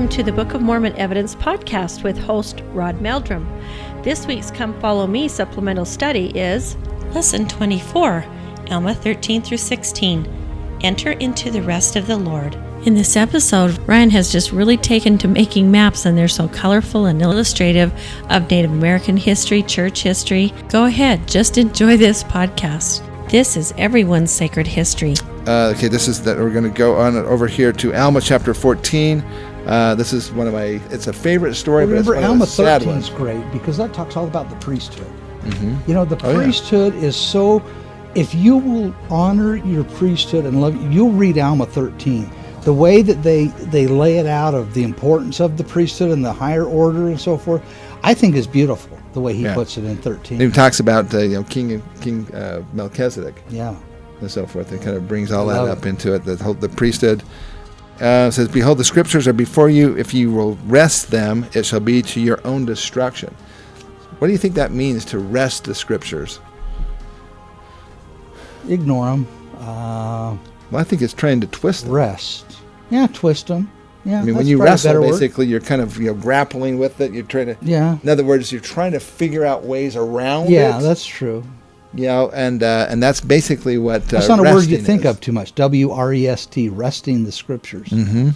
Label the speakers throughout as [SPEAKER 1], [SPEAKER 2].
[SPEAKER 1] Welcome to the Book of Mormon Evidence Podcast with host Rod Meldrum. This week's Come Follow Me supplemental study is Lesson 24, Alma 13 through 16. Enter into the rest of the Lord. In this episode, Ryan has just really taken to making maps, and they're so colorful and illustrative of Native American history, church history. Go ahead, just enjoy this podcast. This is everyone's sacred history.
[SPEAKER 2] Okay, this is that we're going to go on over here to Alma chapter 14. This is one of my, it's a favorite story, but it's one
[SPEAKER 3] Alma
[SPEAKER 2] of the sad
[SPEAKER 3] 13
[SPEAKER 2] ones.
[SPEAKER 3] is great because that talks all about the priesthood.
[SPEAKER 2] Mm-hmm.
[SPEAKER 3] You know, the priesthood is so, if you will honor your priesthood and love, you'll read Alma 13. The way that they lay it out of the importance of the priesthood and the higher order and so forth, I think is beautiful, the way he puts it in 13.
[SPEAKER 2] He talks about King Melchizedek.
[SPEAKER 3] Yeah.
[SPEAKER 2] And so forth. It kind of brings all that up into it. The priesthood says, "Behold, the scriptures are before you. If you will wrest them, it shall be to your own destruction." What do you think that means, to wrest the scriptures?
[SPEAKER 3] Ignore them.
[SPEAKER 2] Well, I think it's trying to twist them.
[SPEAKER 3] Rest. Yeah, twist them. Yeah,
[SPEAKER 2] I mean, when you wrestle, basically, you're kind of grappling with it. You're trying to.
[SPEAKER 3] Yeah.
[SPEAKER 2] In other words, you're trying to figure out ways around it.
[SPEAKER 3] Yeah, that's true.
[SPEAKER 2] And that's basically what
[SPEAKER 3] that's not a word you think
[SPEAKER 2] is.
[SPEAKER 3] of too much. W-R-E-S-T, resting the scriptures.
[SPEAKER 2] Mm-hmm.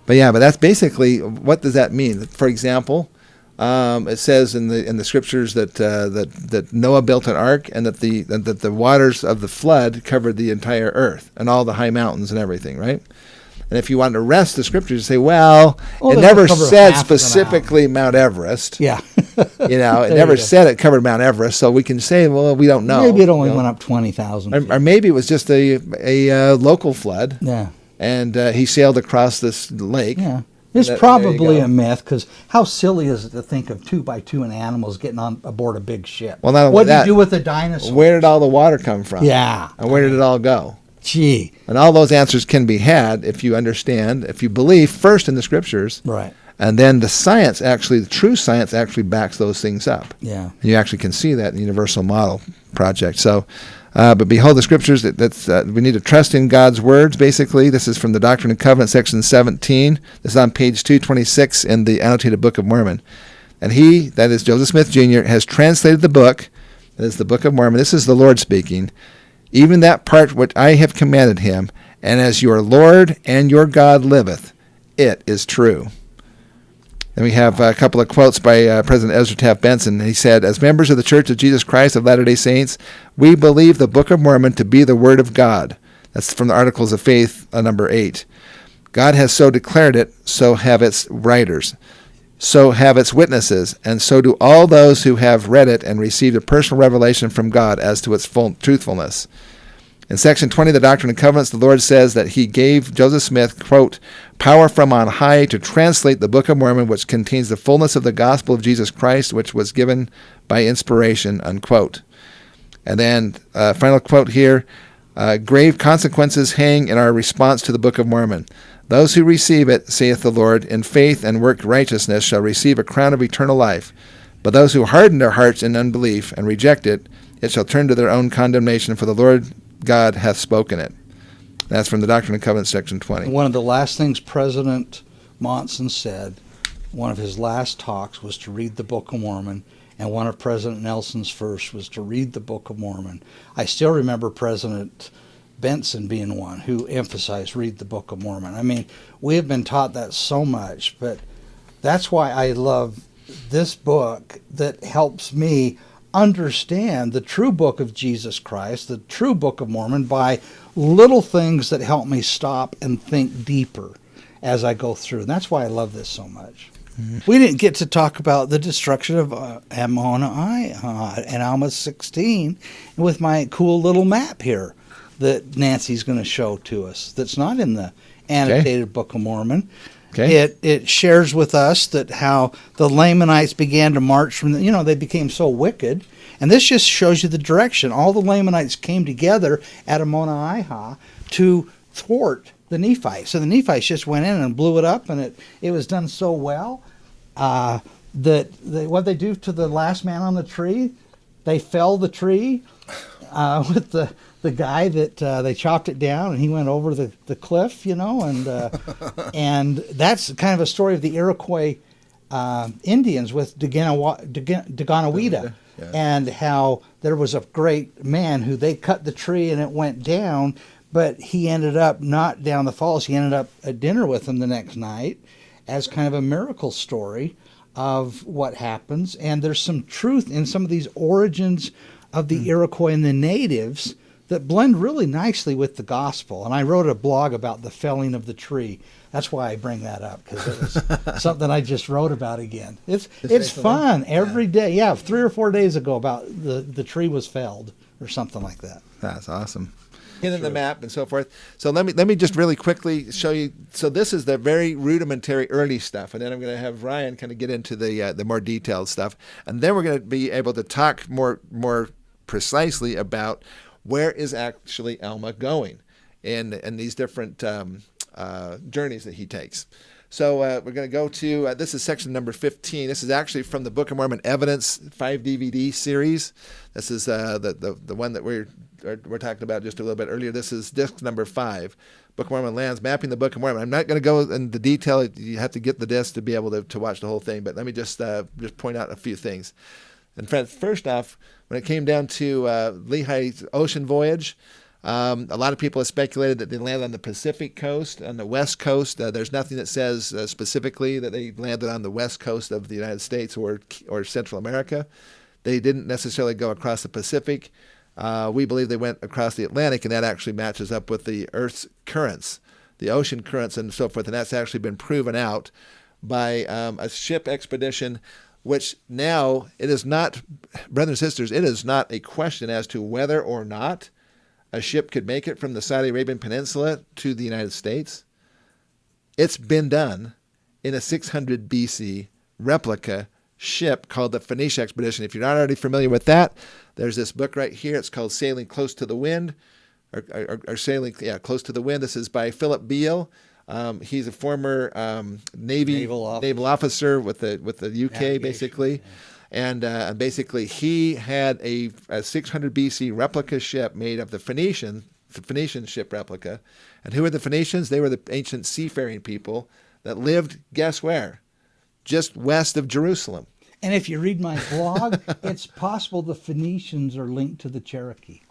[SPEAKER 2] But that's basically, what does that mean? For example, it says in the scriptures that Noah built an ark, and that the waters of the flood covered the entire earth and all the high mountains and everything, right? And if you want to rest the scriptures, you say, it never said specifically Mount Everest.
[SPEAKER 3] Yeah.
[SPEAKER 2] It never said it covered Mount Everest, so we can say, we don't know.
[SPEAKER 3] Maybe it only went up 20,000
[SPEAKER 2] or maybe it was just a local flood.
[SPEAKER 3] Yeah.
[SPEAKER 2] And he sailed across this lake.
[SPEAKER 3] Yeah. It's probably a myth, because how silly is it to think of 2x2 and animals getting on aboard a big ship?
[SPEAKER 2] Well, not only
[SPEAKER 3] what
[SPEAKER 2] that,
[SPEAKER 3] did you do with the dinosaurs?
[SPEAKER 2] Where did all the water come from?
[SPEAKER 3] Yeah.
[SPEAKER 2] And where did it all go?
[SPEAKER 3] Gee.
[SPEAKER 2] And all those answers can be had if you understand, if you believe first in the scriptures.
[SPEAKER 3] Right.
[SPEAKER 2] And then the true science actually backs those things up.
[SPEAKER 3] Yeah.
[SPEAKER 2] And you actually can see that in the Universal Model Project. So, but behold the scriptures, we need to trust in God's words, basically. This is from the Doctrine and Covenants, section 17. This is on page 226 in the Annotated Book of Mormon. And he, that is Joseph Smith Jr., has translated the book, that is the Book of Mormon. This is the Lord speaking. Even that part which I have commanded him, and as your Lord and your God liveth, it is true. Then we have a couple of quotes by President Ezra Taft Benson. He said, "As members of the Church of Jesus Christ of Latter-day Saints, we believe the Book of Mormon to be the Word of God." That's from the Articles of Faith, number 8. "God has so declared it, so have its writers, so have its witnesses, and so do all those who have read it and received a personal revelation from God as to its full truthfulness." In section 20 of the Doctrine and Covenants, the Lord says that he gave Joseph Smith, quote, "power from on high to translate the Book of Mormon, which contains the fullness of the gospel of Jesus Christ, which was given by inspiration," unquote. And then final quote here, "grave consequences hang in our response to the Book of Mormon. Those who receive it, saith the Lord, in faith and work righteousness shall receive a crown of eternal life. But those who harden their hearts in unbelief and reject it, it shall turn to their own condemnation, for the Lord God hath spoken it." That's from the Doctrine and Covenants, section 20.
[SPEAKER 3] One of the last things President Monson said, one of his last talks, was to read the Book of Mormon, and one of President Nelson's first was to read the Book of Mormon. I still remember President Benson being one who emphasized read the Book of Mormon. I mean, we have been taught that so much, but that's why I love this book that helps me understand the true book of Jesus Christ, the true Book of Mormon, by little things that help me stop and think deeper as I go through. And that's why I love this so much. Mm-hmm. We didn't get to talk about the destruction of Ammoni and Alma 16 with my cool little map here that Nancy's going to show to us that's not in the Annotated Book of Mormon. Okay. It shares with us that how the Lamanites began to march from they became so wicked. And this just shows you the direction. All the Lamanites came together at Ammoni to thwart the Nephites. So the Nephites just went in and blew it up, and it was done so well that what they do to the last man on the tree, they fell the tree with the the guy that they chopped it down and he went over the cliff, and and that's kind of a story of the Iroquois Indians with Daganoweda, and how there was a great man who they cut the tree and it went down, but he ended up not down the falls. He ended up at dinner with them the next night as kind of a miracle story of what happens. And there's some truth in some of these origins of the Iroquois and the natives that blend really nicely with the gospel. And I wrote a blog about the felling of the tree. That's why I bring that up, because it was something I just wrote about again. It's fun every day. Yeah, 3 or 4 days ago about the tree was felled or something like that.
[SPEAKER 2] That's awesome. In the map and so forth. So let me just really quickly show you. So this is the very rudimentary early stuff, and then I'm going to have Ryan kind of get into the more detailed stuff, and then we're going to be able to talk more precisely about where is actually Alma going in these different journeys that he takes. So we're going to go to, this is section number 15. This is actually from the Book of Mormon Evidence 5 DVD series. This is the one that we're talking about just a little bit earlier. This is disc number 5, Book of Mormon Lands, Mapping the Book of Mormon. I'm not going to go into detail. You have to get the disc to be able to watch the whole thing, but let me just point out a few things. And first off, when it came down to Lehi's ocean voyage, a lot of people have speculated that they landed on the Pacific coast, on the west coast. There's nothing that says specifically that they landed on the west coast of the United States or Central America. They didn't necessarily go across the Pacific. We believe they went across the Atlantic, and that actually matches up with the Earth's currents, the ocean currents and so forth, and that's actually been proven out by a ship expedition, which now it is not, brothers and sisters, it is not a question as to whether or not a ship could make it from the Saudi Arabian Peninsula to the United States. It's been done in a 600 BC replica ship called the Phoenicia Expedition. If you're not already familiar with that, there's this book right here. It's called Sailing Close to the Wind, or Sailing, Close to the Wind. This is by Philip Beale. He's a former naval officer with the UK, navigation, basically. Yeah. And basically, he had a 600 BC replica ship made of the Phoenician ship replica. And who were the Phoenicians? They were the ancient seafaring people that lived, guess where? Just west of Jerusalem.
[SPEAKER 3] And if you read my blog, it's possible the Phoenicians are linked to the Cherokee.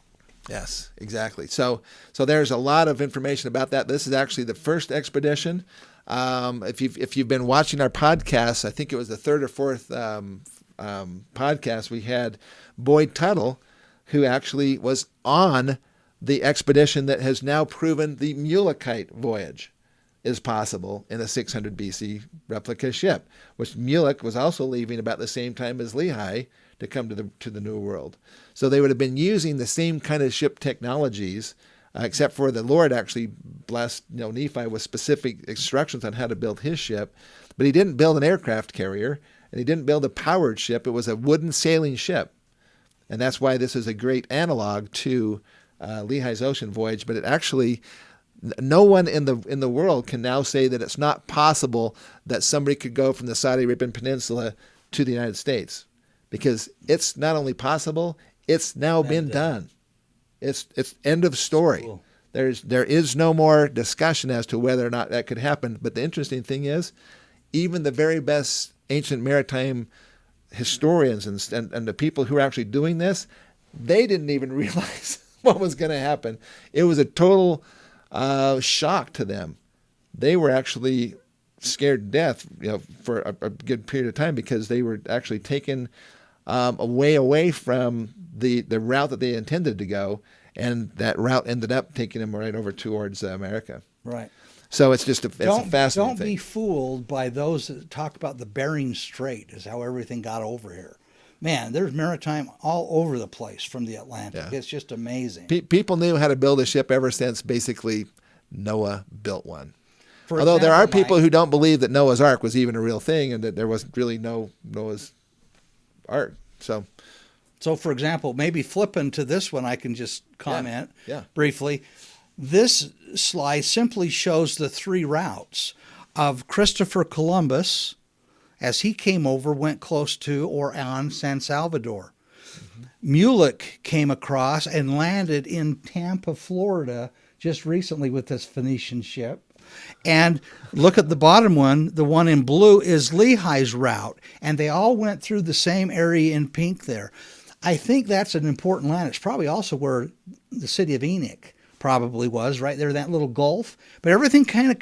[SPEAKER 2] Yes, exactly. So there's a lot of information about that. This is actually the first expedition. If you've been watching our podcasts, I think it was the third or fourth podcast, we had Boyd Tuttle, who actually was on the expedition that has now proven the Mulekite voyage is possible in a 600 BC replica ship, which Mulek was also leaving about the same time as Lehi to come to the New World. So they would have been using the same kind of ship technologies, except for the Lord actually blessed Nephi with specific instructions on how to build his ship. But he didn't build an aircraft carrier, and he didn't build a powered ship. It was a wooden sailing ship. And that's why this is a great analog to Lehi's ocean voyage. But it actually, no one in the world can now say that it's not possible that somebody could go from the Saudi Arabian Peninsula to the United States. Because it's not only possible, it's now been done. It's end of story. Cool. There is no more discussion as to whether or not that could happen. But the interesting thing is, even the very best ancient maritime historians and the people who are actually doing this, they didn't even realize what was going to happen. It was a total shock to them. They were actually scared to death, for a good period of time, because they were actually taken away from the route that they intended to go, and that route ended up taking them right over towards America.
[SPEAKER 3] Right.
[SPEAKER 2] So it's just a fascinating thing.
[SPEAKER 3] Don't be fooled by those that talk about the Bering Strait as how everything got over here. Man, there's maritime all over the place from the Atlantic. Yeah. It's just amazing.
[SPEAKER 2] People knew how to build a ship ever since basically Noah built one. Although there are people who don't believe that Noah's Ark was even a real thing and that there was really no Noah's Ark. So,
[SPEAKER 3] for example, maybe flipping to this one, I can just comment briefly. This slide simply shows the 3 routes of Christopher Columbus as he came over, went close to or on San Salvador. Mm-hmm. Mulek came across and landed in Tampa, Florida, just recently with this Phoenician ship. And look at the bottom one. The one in blue is Lehi's route. And they all went through the same area in pink there. I think that's an important land. It's probably also where the city of Enoch probably was, right there, that little gulf. But everything kind of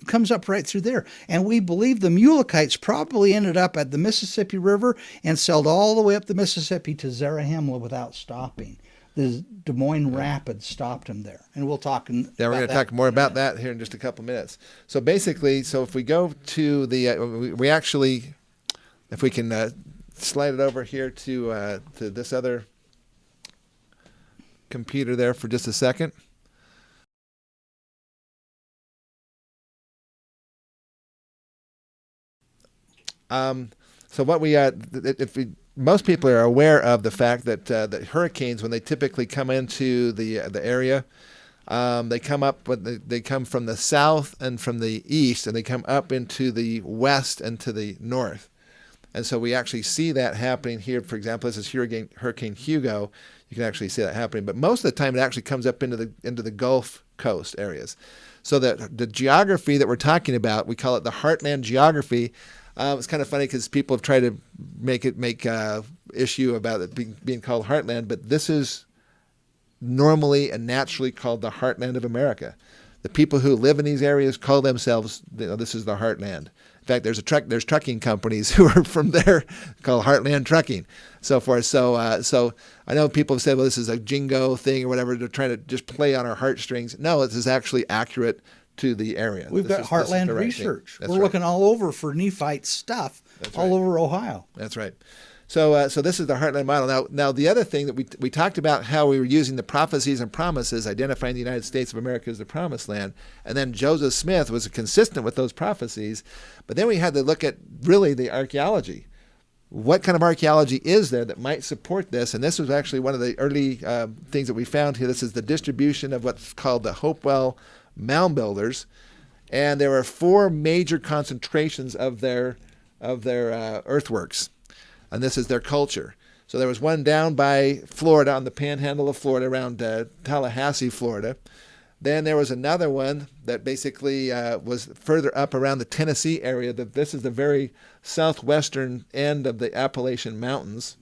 [SPEAKER 3] comes up right through there. And we believe the Mulekites probably ended up at the Mississippi River and sailed all the way up the Mississippi to Zarahemla without stopping. The Des Moines Rapids stopped them there. And we'll talk
[SPEAKER 2] we're going to talk more about that here in just a couple minutes. So basically, if we go to the, we actually, if we can slide it over here to this other computer there for just a second. So what most people are aware of the fact that that hurricanes, when they typically come into the area, they come from the south and from the east, and they come up into the west and to the north. And so we actually see that happening here. For example, this is Hurricane Hugo. You can actually see that happening. But most of the time, it actually comes up into the Gulf Coast areas. So that the geography that we're talking about, we call it the Heartland geography. It's kind of funny because people have tried to make issue about it being called Heartland, but this is normally and naturally called the Heartland of America. The people who live in these areas call themselves, this is the Heartland. In fact, there's trucking companies who are from there called Heartland Trucking, so forth. So I know people have said, well, this is a jingo thing or whatever. They're trying to just play on our heartstrings. No, this is actually accurate to the area.
[SPEAKER 3] We've got Heartland research. We're looking all over for Nephite stuff, all over Ohio.
[SPEAKER 2] That's right. So this is the Heartland model. Now the other thing that we talked about, how we were using the prophecies and promises, identifying the United States of America as the promised land, and then Joseph Smith was consistent with those prophecies. But then we had to look at really the archaeology. What kind of archaeology is there that might support this? And this was actually one of the early things that we found here. This is the distribution of what's called the Hopewell mound builders, and there were 4 major concentrations of their earthworks, and this is their culture. So there was one down by Florida, on the panhandle of Florida, around Tallahassee, Florida. Then there was another one that basically was further up around the Tennessee area. This is the very southwestern end of the Appalachian Mountains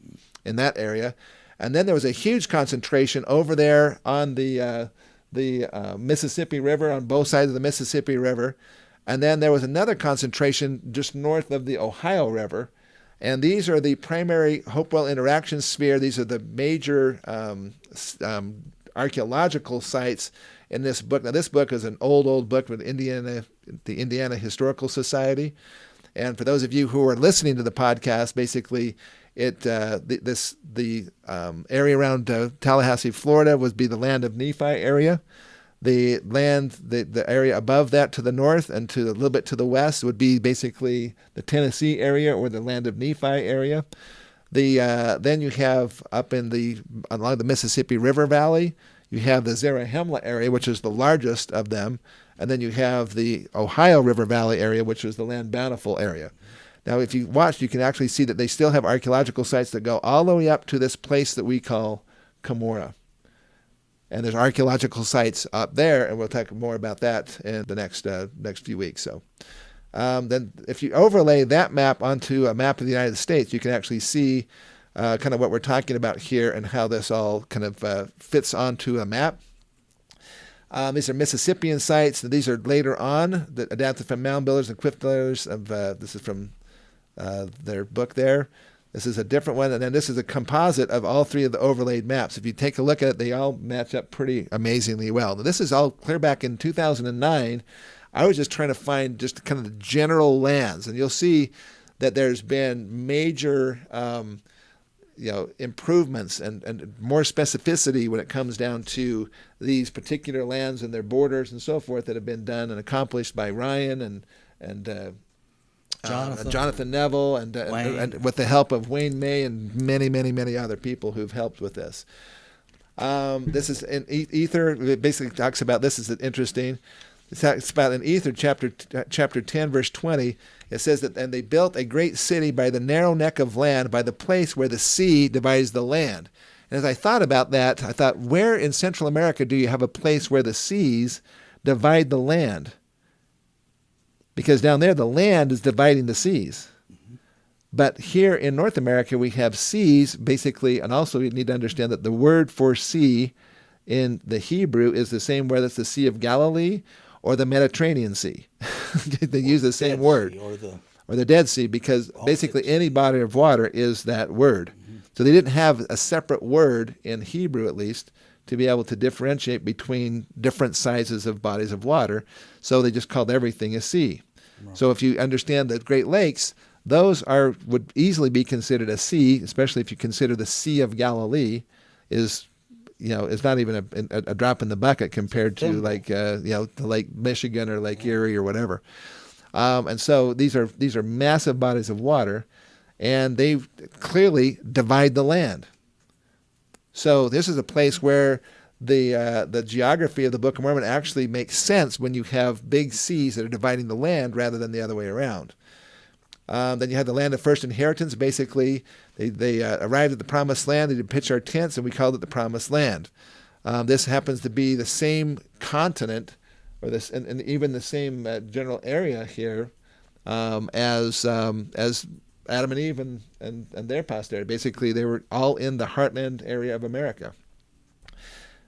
[SPEAKER 2] in that area. And then there was a huge concentration over there on the Mississippi River, on both sides of the Mississippi River. And then there was another concentration just north of the Ohio River. And these are the primary Hopewell interaction sphere. These are the major archaeological sites in this book. Now, this book is an old book with the Indiana Historical Society. And for those of you who are listening to the podcast, basically, the area around Tallahassee, Florida, would be the land of Nephi area. The area above that to the north and to a little bit to the west would be basically the Tennessee area, or the land of Nephi area. Then you have up along the Mississippi River Valley, you have the Zarahemla area, which is the largest of them, and then you have the Ohio River Valley area, which is the land Bountiful area. Now, if you watch, you can actually see that they still have archaeological sites that go all the way up to this place that we call Cumorah. And there's archaeological sites up there, and we'll talk more about that in the next few weeks. So, then if you overlay that map onto a map of the United States, you can actually see kind of what we're talking about here and how this all kind of fits onto a map. These are Mississippian sites. These are later on that adapted from mound builders and cliff dwellers. This is from their book there. This is a different one, and then this is a composite of all 3 of the overlaid maps. If you take a look at it, they all match up pretty amazingly well. Now, this is all clear back in 2009. I was just trying to find just kind of the general lands, and you'll see that there's been major improvements and more specificity when it comes down to these particular lands and their borders and so forth that have been done and accomplished by Rian and Jonathan Neville and with the help of Wayne May and many, many, many other people who've helped with this. This is in Ether. It basically talks about, this is interesting. It talks about in Ether chapter 10, verse 20. It says that, and they built a great city by the narrow neck of land, by the place where the sea divides the land. And as I thought about that, I thought, where in Central America do you have a place where the seas divide the land? Because down there, the land is dividing the seas. But here in North America, we have seas, basically, and also you need to understand that the word for sea in the Hebrew is the same word that's the Sea of Galilee or the Mediterranean Sea. They use the same word. Or the Dead Sea, because basically any body of water is that word. So they didn't have a separate word, in Hebrew at least, to be able to differentiate between different sizes of bodies of water. So they just called everything a sea. Right. So if you understand the Great Lakes, those would easily be considered a sea, especially if you consider the Sea of Galilee is not even a drop in the bucket compared to the Lake Michigan or Lake Erie or whatever. And so these are massive bodies of water, and they clearly divide the land. So this is a place where the geography of the Book of Mormon actually makes sense when you have big seas that are dividing the land rather than the other way around. Then you have the land of first inheritance. Basically, they arrived at the Promised Land. They did pitch our tents, and we called it the Promised Land. This happens to be the same continent, or this, and even the same general area here as Adam and Eve and their posterity. Basically, they were all in the Heartland area of America.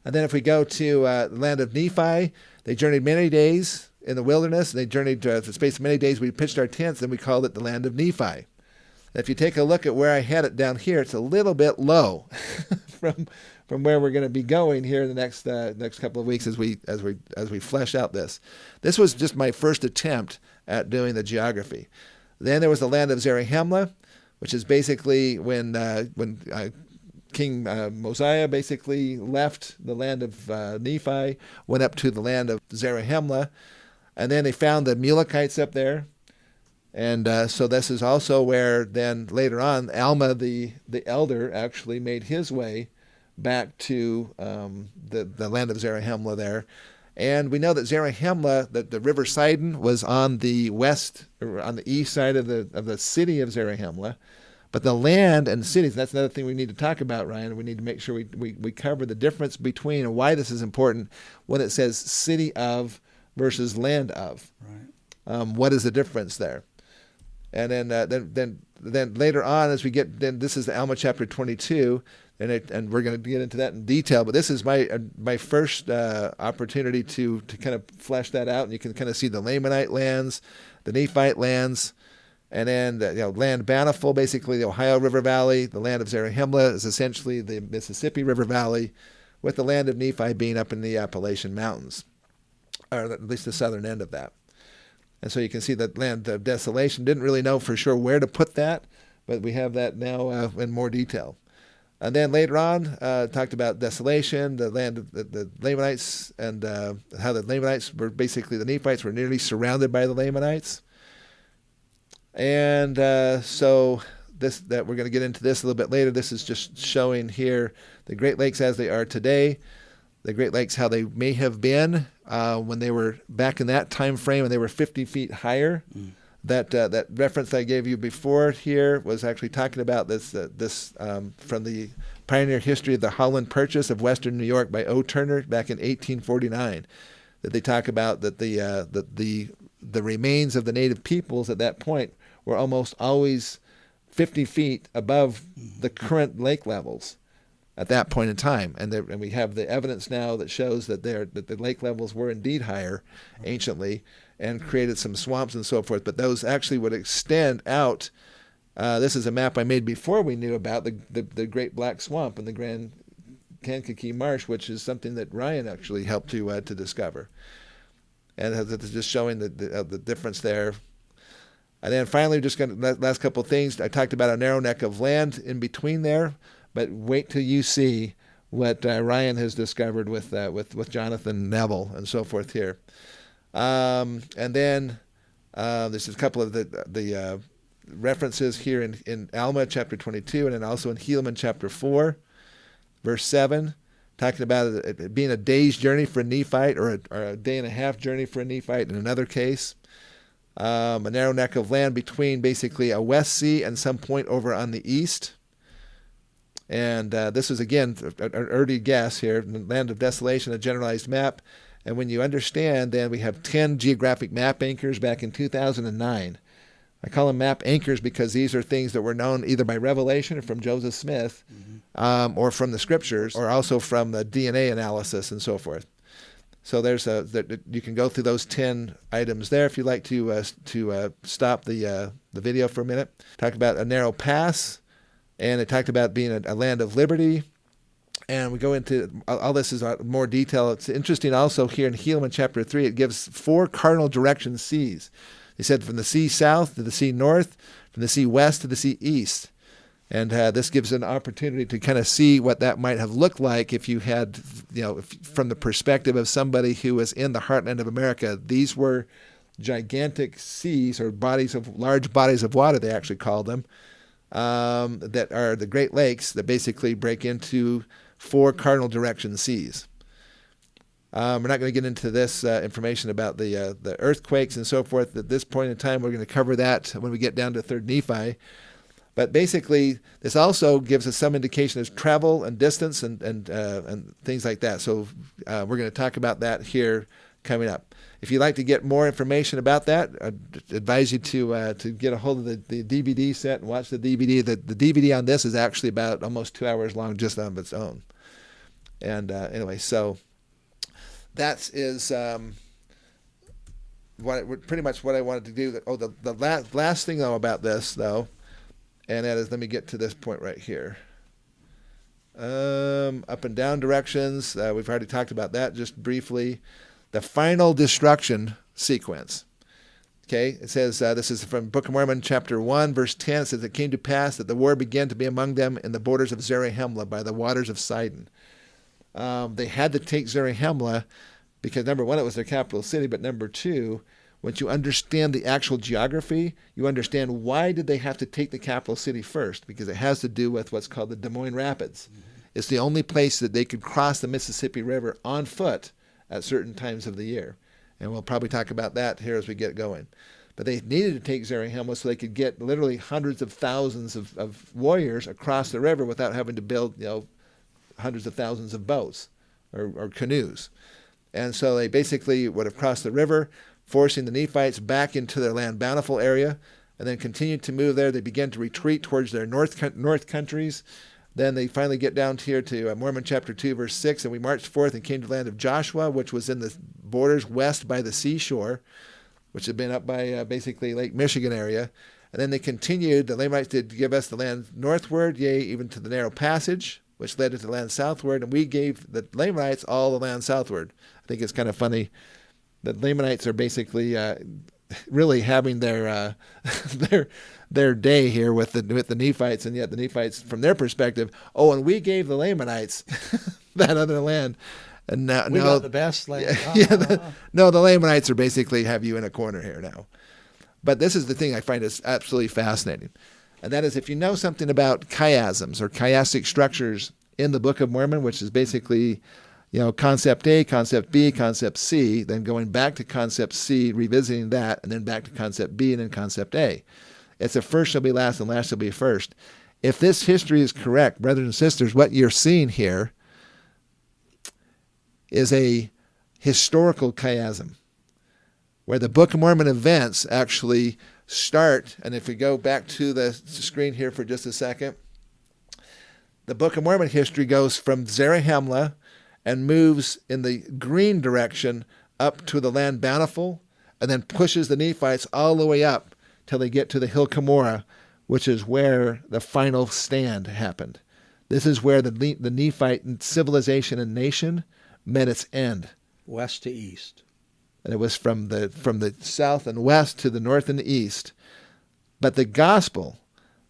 [SPEAKER 2] And then if we go to the land of Nephi, they journeyed many days in the wilderness. They journeyed for the space of many days. We pitched our tents, and we called it the land of Nephi. And if you take a look at where I had it down here, it's a little bit low from where we're going to be going here in the next couple of weeks as we flesh out this. This was just my first attempt at doing the geography. Then there was the land of Zarahemla, which is basically when King Mosiah basically left the land of Nephi, went up to the land of Zarahemla, and then they found the Mulekites up there. And so this is also where then later on Alma the elder actually made his way back to the land of Zarahemla there. And we know that Zarahemla, that the river Sidon was on the west, or on the east side of the city of Zarahemla. But the land and cities, that's another thing we need to talk about, Ryan. We need to make sure we cover the difference between, and why this is important when it says city of versus land of. Right. What is the difference there? And then later on, as we get, then this is the Alma chapter 22, and we're going to get into that in detail. But this is my first opportunity to kind of flesh that out, and you can kind of see the Lamanite lands, the Nephite lands, and then land Bountiful, basically the Ohio River Valley. The land of Zarahemla is essentially the Mississippi River Valley, with the land of Nephi being up in the Appalachian Mountains, or at least the southern end of that. And so you can see that land of desolation. Didn't really know for sure where to put that, but we have that now in more detail. And then later on, talked about desolation, the land of the Lamanites, and how the Lamanites were basically, the Nephites were nearly surrounded by the Lamanites. And so that we're going to get into this a little bit later. This is just showing here the Great Lakes as they are today. The Great Lakes, how they may have been when they were back in that time frame, when they were 50 feet higher. That reference I gave you before here was actually talking about this from the Pioneer History of the Holland Purchase of Western New York by O. Turner back in 1849. That they talk about that the remains of the native peoples at that point were almost always 50 feet above the current lake levels at that point in time, and we have the evidence now that shows that the lake levels were indeed higher anciently, and created some swamps and so forth. But those actually would extend out. This is a map I made before we knew about the Great Black Swamp and the Grand Kankakee Marsh, which is something that Ryan actually helped to discover, and it's just showing the difference there. And then finally, just going to last couple of things. I talked about a narrow neck of land in between there. But wait till you see what Ryan has discovered with Jonathan Neville and so forth here. And then there's a couple of the references here in Alma chapter 22, and then also in Helaman chapter 4, verse 7, talking about it being a day's journey for a Nephite, or a day and a half journey for a Nephite in another case. A narrow neck of land between basically a west sea and some point over on the east. And this is, again, an early guess here, the land of desolation, a generalized map. And when you understand, then we have 10 geographic map anchors back in 2009. I call them map anchors because these are things that were known either by revelation or from Joseph Smith, or from the scriptures, or also from the DNA analysis and so forth. So you can go through those 10 items there if you'd like to stop the video for a minute. Talk about a narrow pass, and it talked about being a land of liberty. And we go into all this is more detail. It's interesting also here in Helaman chapter 3, it gives 4 cardinal direction seas. He said from the sea south to the sea north, from the sea west to the sea east. And this gives an opportunity to kind of see what that might have looked like if you had, from the perspective of somebody who was in the heartland of America. These were gigantic seas, or large bodies of water, they actually called them, that are the Great Lakes that basically break into 4 cardinal direction seas. We're not going to get into this information about the earthquakes and so forth at this point in time. We're going to cover that when we get down to 3rd Nephi. But basically, this also gives us some indication of travel and distance and things like that. So we're going to talk about that here coming up. If you'd like to get more information about that, I'd advise you to get a hold of the DVD set and watch the DVD. The DVD on this is actually about almost 2 hours long just on its own. And anyway, so that is pretty much what I wanted to do. The last thing, though, about this, though, and that is, let me get to this point right here. Up and down directions, we've already talked about that just briefly. The final destruction sequence. Okay, it says, this is from Book of Mormon, chapter 1, verse 10. It says, it came to pass that the war began to be among them in the borders of Zarahemla by the waters of Sidon. They had to take Zarahemla because, number one, it was their capital city, but number two, once you understand the actual geography, you understand why did they have to take the capital city first, because it has to do with what's called the Des Moines Rapids. It's the only place that they could cross the Mississippi River on foot at certain times of the year. And we'll probably talk about that here as we get going. But they needed to take Zarahemla so they could get literally hundreds of thousands of warriors across the river without having to build, hundreds of thousands of boats or canoes. And so they basically would have crossed the river, forcing the Nephites back into their land Bountiful area, and then continued to move there. They began to retreat towards their north countries. Then they finally get down here to Mormon chapter 2, verse 6, and we marched forth and came to the land of Joshua, which was in the borders west by the seashore, which had been up by basically Lake Michigan area. And then they continued. The Lamanites did give us the land northward, yea, even to the narrow passage, which led to the land southward, and we gave the Lamanites all the land southward. I think it's kind of funny that Lamanites are basically really having their day here with the Nephites, and yet the Nephites, from their perspective, and we gave the Lamanites that other land, and now
[SPEAKER 3] we got the best land.
[SPEAKER 2] The Lamanites are basically have you in a corner here now. But this is the thing I find is absolutely fascinating, and that is if you know something about chiasms or chiastic structures in the Book of Mormon, which is basically concept A, concept B, concept C, then going back to concept C, revisiting that, and then back to concept B, and then concept A. It's a first shall be last, and last shall be first. If this history is correct, brothers and sisters, what you're seeing here is a historical chiasm, where the Book of Mormon events actually start, and if we go back to the screen here for just a second, the Book of Mormon history goes from Zarahemla and moves in the green direction up to the land Bountiful, and then pushes the Nephites all the way up till they get to the hill Cumorah, which is where the final stand happened. This is where the Nephite civilization and nation met its end.
[SPEAKER 3] West to east.
[SPEAKER 2] And it was from the south and west to the north and the east. But the gospel,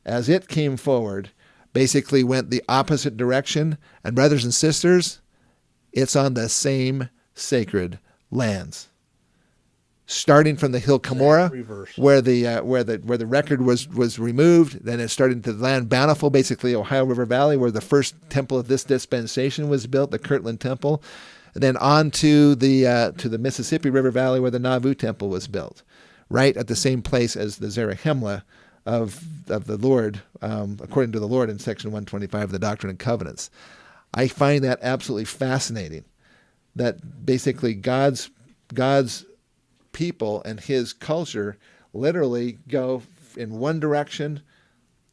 [SPEAKER 2] as it came forward, basically went the opposite direction. And brothers and sisters, it's on the same sacred lands. Starting from the hill Cumorah, where the record was removed, then it started to the land Bountiful, basically Ohio River Valley, where the first temple of this dispensation was built, the Kirtland Temple, and then on to the Mississippi River Valley, where the Nauvoo Temple was built, right at the same place as the Zarahemla of the Lord, according to the Lord in section 125 of the Doctrine and Covenants. I find that absolutely fascinating, that basically God's people and his culture literally go in one direction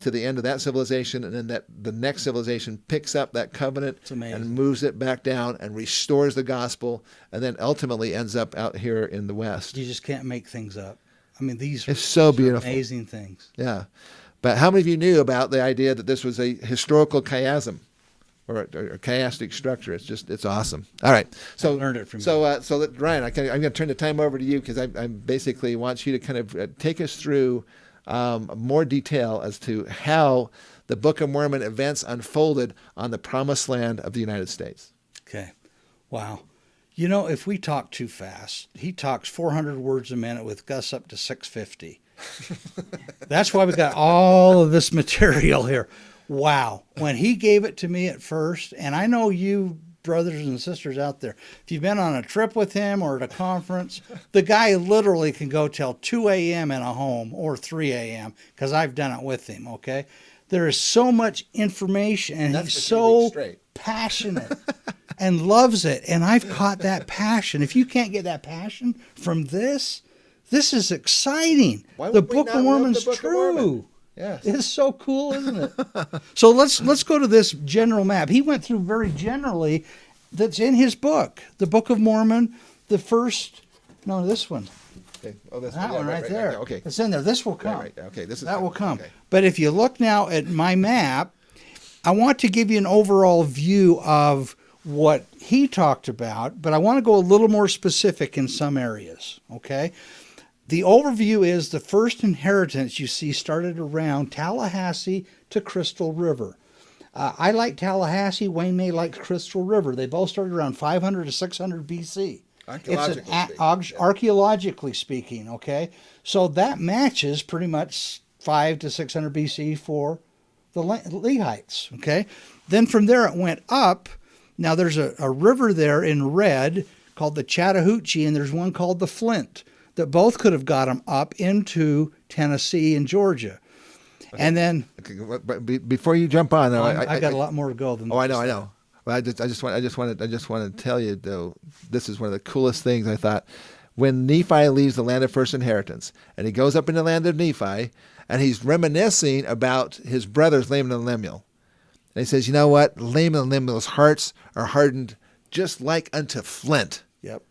[SPEAKER 2] to the end of that civilization, and then that the next civilization picks up that covenant and moves it back down and restores the gospel, and then ultimately ends up out here in the West.
[SPEAKER 3] You just can't make things up. I mean, these
[SPEAKER 2] it's so
[SPEAKER 3] are
[SPEAKER 2] beautiful,
[SPEAKER 3] amazing things.
[SPEAKER 2] Yeah, but how many of you knew about the idea that this was a historical chiasm or a chiastic structure? It's awesome. All right, so
[SPEAKER 3] I learned it from you.
[SPEAKER 2] So Ryan, I'm going to turn the time over to you, because I basically want you to kind of take us through more detail as to how the Book of Mormon events unfolded on the promised land of the United States.
[SPEAKER 3] Okay. Wow. You know, if we talk too fast, he talks 400 words a minute with Gus up to 650. That's why we got all of this material here. Wow. When he gave it to me at first, and I know you brothers and sisters out there, if you've been on a trip with him or at a conference, the guy literally can go till 2 a.m. in a home or 3 a.m. because I've done it with him, okay? There is so much information, and he's so passionate and loves it, and I've caught that passion. If you can't get that passion from this is exciting. The Book of Mormon's true.
[SPEAKER 2] Yes.
[SPEAKER 3] It's so cool, isn't it? So let's go to this general map. He went through very generally, that's in his book, the Book of Mormon, this one.
[SPEAKER 2] Okay. Oh, this
[SPEAKER 3] that one right there.
[SPEAKER 2] Okay.
[SPEAKER 3] It's in there. This will come.
[SPEAKER 2] Right. Okay.
[SPEAKER 3] That will come.
[SPEAKER 2] Okay.
[SPEAKER 3] But if you look now at my map, I want to give you an overall view of what he talked about, but I want to go a little more specific in some areas, okay? The overview is the first inheritance you see started around Tallahassee to Crystal River. I like Tallahassee. Wayne May likes Crystal River. They both started around 500 to 600 BC. Archaeologically speaking, okay? So that matches pretty much 5 to 600 BC for the Lehites, okay? Then from there it went up. Now there's a river there in red called the Chattahoochee, and there's one called the Flint, that both could have got them up into Tennessee and Georgia. Okay. And then...
[SPEAKER 2] Okay, but before you jump on, though...
[SPEAKER 3] I got a lot more to go than
[SPEAKER 2] I know. Well, I just want to tell you, though, this is one of the coolest things I thought. When Nephi leaves the land of first inheritance, and he goes up in the land of Nephi, and he's reminiscing about his brothers, Laman and Lemuel. And he says, you know what? Laman and Lemuel's hearts are hardened just like unto flint.
[SPEAKER 3] Yep.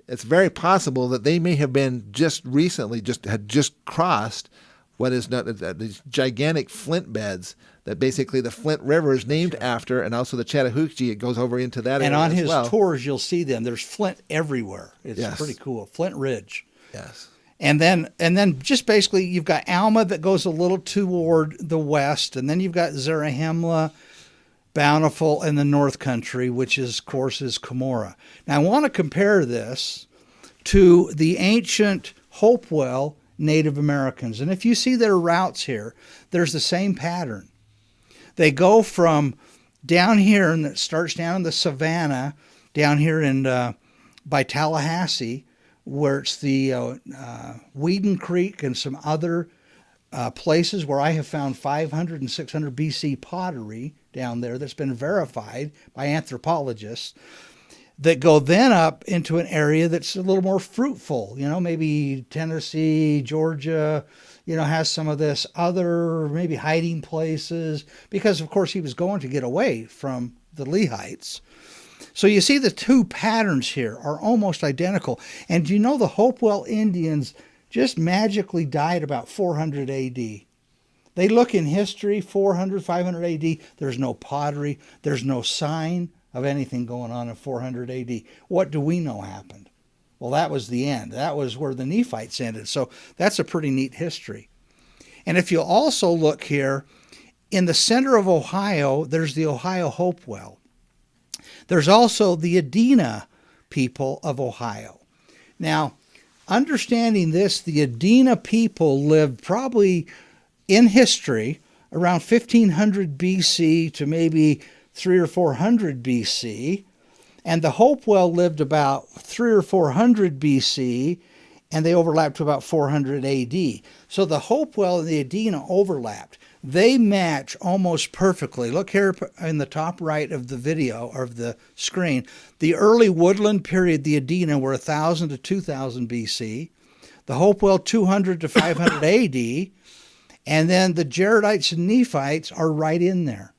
[SPEAKER 2] It's very possible that they may have been had just crossed what is known as these gigantic flint beds that basically the Flint River is named after, and also the Chattahoochee. It goes over into that area.
[SPEAKER 3] And on his tours, you'll see them. There's flint everywhere. It's pretty cool. Flint Ridge.
[SPEAKER 2] Yes.
[SPEAKER 3] And then just basically you've got Alma that goes a little toward the west, and then you've got Zarahemla, Bountiful, and the North Country, which is, of course, is Cumorah. Now, I want to compare this to the ancient Hopewell Native Americans. And if you see their routes here, there's the same pattern. They go from down here, and it starts down in the savannah, down here in by Tallahassee, where it's the Whedon Creek and some other places where I have found 500 and 600 BC pottery down there that's been verified by anthropologists, that go then up into an area that's a little more fruitful, maybe Tennessee, Georgia, has some of this other maybe hiding places, because of course he was going to get away from the Lehites. So you see the two patterns here are almost identical. And do you know the Hopewell Indians just magically died about 400 AD? They look in history, 400, 500 AD, there's no pottery, there's no sign of anything going on in 400 AD. What do we know happened? Well, that was the end. That was where the Nephites ended. So that's a pretty neat history. And if you also look here, in the center of Ohio, there's the Ohio Hopewell. There's also the Adena people of Ohio. Now, understanding this, the Adena people lived probably in history around 1500 BC to maybe 300 or 400 BC, and the Hopewell lived about 300 or 400 BC, and they overlapped to about 400 AD. So the Hopewell and the Adena overlapped. They match almost perfectly. Look here in the top right of the video, or of the screen. The early woodland period, the Adena, were 1000 to 2000 BC. The Hopewell, 200 to 500 AD. And then the Jaredites and Nephites are right in there.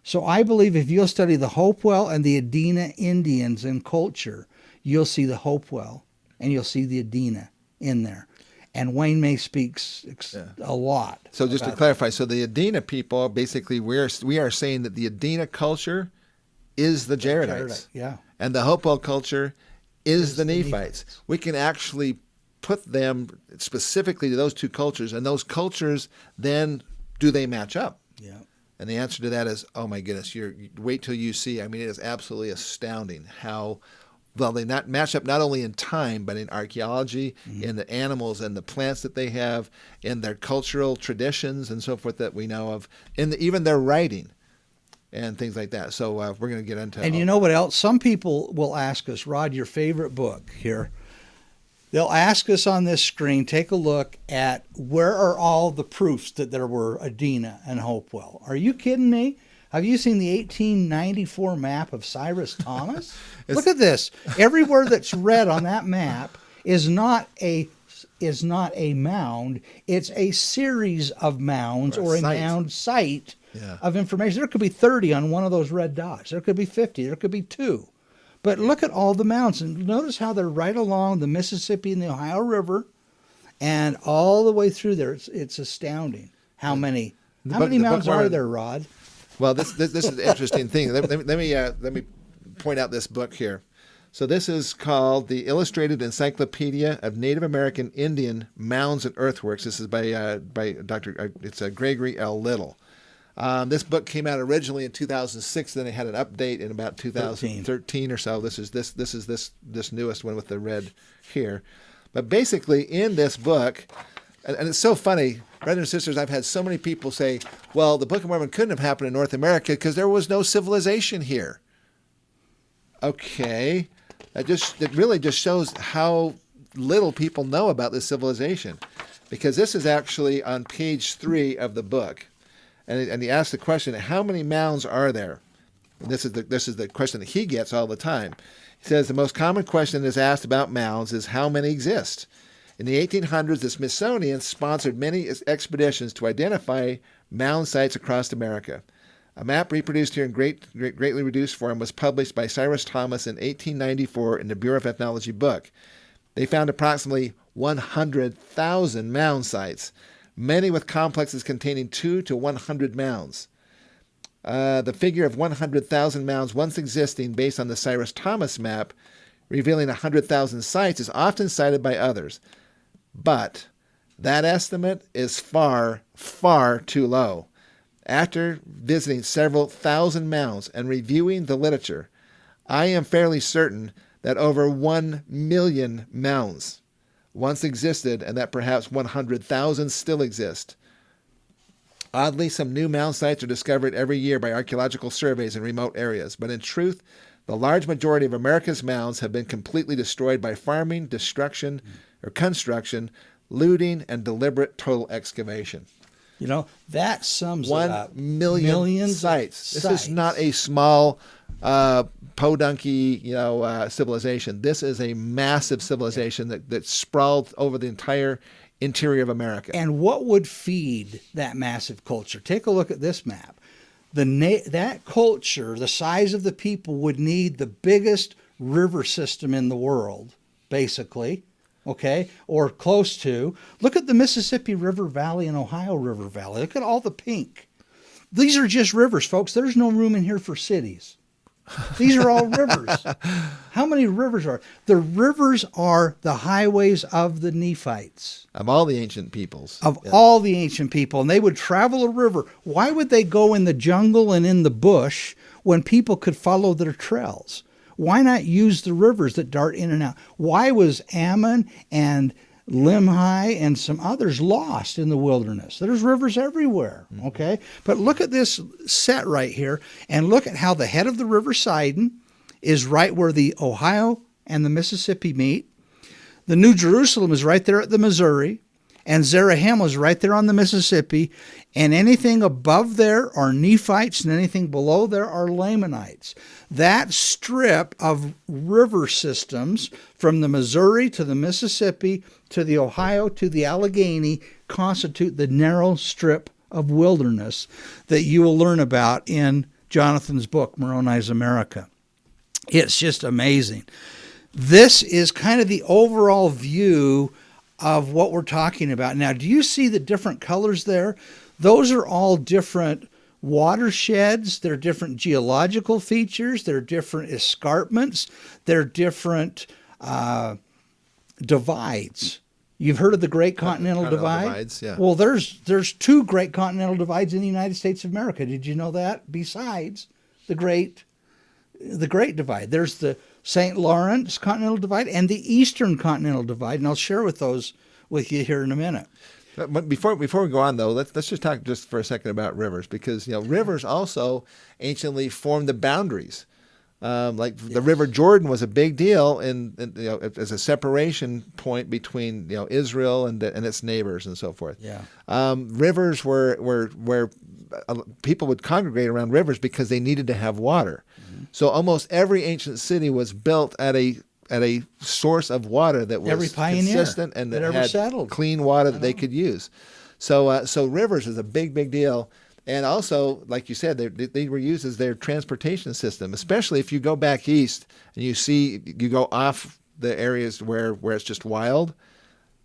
[SPEAKER 3] So I believe if you'll study the Hopewell and the Adena Indians in culture, you'll see the Hopewell and you'll see the Adena in there. And Wayne May speaks a lot.
[SPEAKER 2] So just to clarify, so the Adena people, basically, we are saying that the Adena culture is the Jaredites.
[SPEAKER 3] Yeah.
[SPEAKER 2] And the Hopewell culture is the Nephites. We can actually put them specifically to those two cultures, and those cultures then, do they match up?
[SPEAKER 3] Yeah.
[SPEAKER 2] And the answer to that is, oh my goodness, wait till you see. I mean, it is absolutely astounding how well they not match up, not only in time, but in archaeology, in the animals and the plants that they have, in their cultural traditions and so forth that we know of, in even their writing and things like that. So we're going to get into.
[SPEAKER 3] And you know what else? Some people will ask us, Rod, your favorite book here. They'll ask us on this screen, take a look at where are all the proofs that there were Adena and Hopewell. Are you kidding me? Have you seen the 1894 map of Cyrus Thomas? Look at this. Everywhere that's red on that map is not a mound. It's a series of mounds or a mound site of information. There could be 30 on one of those red dots. There could be 50. There could be 2. But look at all the mounds, and notice how they're right along the Mississippi and the Ohio River, and all the way through there. It's astounding how many mounds are there, Rod?
[SPEAKER 2] Well, this is an interesting thing. Let me point out this book here. So this is called the Illustrated Encyclopedia of Native American Indian Mounds and Earthworks. This is by Dr. It's Gregory L. Little. This book came out originally in 2006. Then they had an update in about 2013 or so. This is this newest one with the red here. But basically, in this book, and it's so funny, brothers and sisters, I've had so many people say, well, the Book of Mormon couldn't have happened in North America because there was no civilization here. Okay. It really just shows how little people know about this civilization, because this is actually on page 3 of the book. And he asks the question, how many mounds are there? And this is the question that he gets all the time. He says the most common question that is asked about mounds is how many exist. In the 1800s, the Smithsonian sponsored many expeditions to identify mound sites across America. A map reproduced here in greatly reduced form was published by Cyrus Thomas in 1894 in the Bureau of Ethnology book. They found approximately 100,000 mound sites, many with complexes containing 2 to 100 mounds. The figure of 100,000 mounds once existing based on the Cyrus Thomas map, revealing 100,000 sites, is often cited by others. But that estimate is far, far too low. After visiting several thousand mounds and reviewing the literature, I am fairly certain that over 1 million mounds once existed and that perhaps 100,000 still exist. Oddly, some new mound sites are discovered every year by archaeological surveys in remote areas, but in truth, the large majority of America's mounds have been completely destroyed by farming, destruction, or construction, looting, and deliberate total excavation.
[SPEAKER 3] You know, that sums
[SPEAKER 2] 1
[SPEAKER 3] up.
[SPEAKER 2] million sites. This is not a small podunky, civilization. This is a massive civilization that sprawled over the entire interior of America.
[SPEAKER 3] And what would feed that massive culture? Take a look at this map. That culture, the size of the people, would need the biggest river system in the world, basically, okay, or close to. Look at the Mississippi River Valley and Ohio River Valley. Look at all the pink. These are just rivers, folks. There's no room in here for cities. These are all rivers. How many rivers are? The rivers are the highways of the Nephites.
[SPEAKER 2] Of all the ancient peoples.
[SPEAKER 3] All the ancient people. And they would travel a river. Why would they go in the jungle and in the bush when people could follow their trails? Why not use the rivers that dart in and out? Why was Ammon and Limhi and some others lost in the wilderness? There's rivers everywhere, okay? But look at this set right here, and look at how the head of the River Sidon is right where the Ohio and the Mississippi meet. The New Jerusalem is right there at the Missouri, and Zarahemla is right there on the Mississippi, and anything above there are Nephites, and anything below there are Lamanites. That strip of river systems from the Missouri to the Mississippi to the Ohio to the Allegheny constitute the narrow strip of wilderness that you will learn about in Jonathan's book, Moroni's America. It's just amazing. This is kind of the overall view of what we're talking about. Now, do you see the different colors there? Those are all different watersheds. They're different geological features. They're different escarpments. They're different divides. You've heard of the Great Continental Divide?
[SPEAKER 2] Divides, yeah.
[SPEAKER 3] Well, there's two Great Continental Divides in the United States of America. Did you know that? Besides the Great Divide. There's the St. Lawrence Continental Divide and the Eastern Continental Divide, and I'll share with you here in a minute.
[SPEAKER 2] But before we go on, though, let's just talk just for a second about rivers, because rivers also anciently formed the boundaries. The River Jordan was a big deal as a separation point between Israel and its neighbors and so forth.
[SPEAKER 3] Yeah.
[SPEAKER 2] Rivers were where people would congregate around rivers because they needed to have water. Mm-hmm. So almost every ancient city was built at a source of water that was consistent and that had
[SPEAKER 3] settled.
[SPEAKER 2] Clean water that they could use. So rivers is a big deal. And also, like you said, they were used as their transportation system, especially if you go back east and you go off the areas where it's just wild.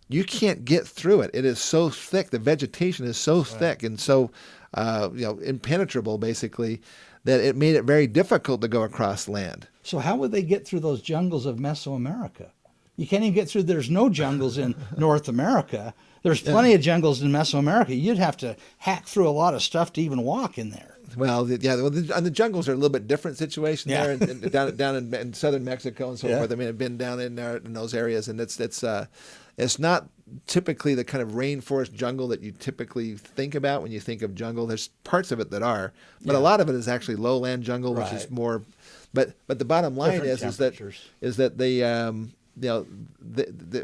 [SPEAKER 2] You can't get through it. It is so thick. The vegetation is so thick and so impenetrable, basically, that it made it very difficult to go across land.
[SPEAKER 3] So how would they get through those jungles of Mesoamerica? You can't even get through. There's no jungles in North America. There's plenty of jungles in Mesoamerica. You'd have to hack through a lot of stuff to even walk in there.
[SPEAKER 2] Well, the jungles are a little bit different situation there, down in southern Mexico and so forth. I mean, I've been down in there in those areas, and it's not typically the kind of rainforest jungle that you typically think about when you think of jungle. There's parts of it that are, but a lot of it is actually lowland jungle, which is more. But the bottom line is that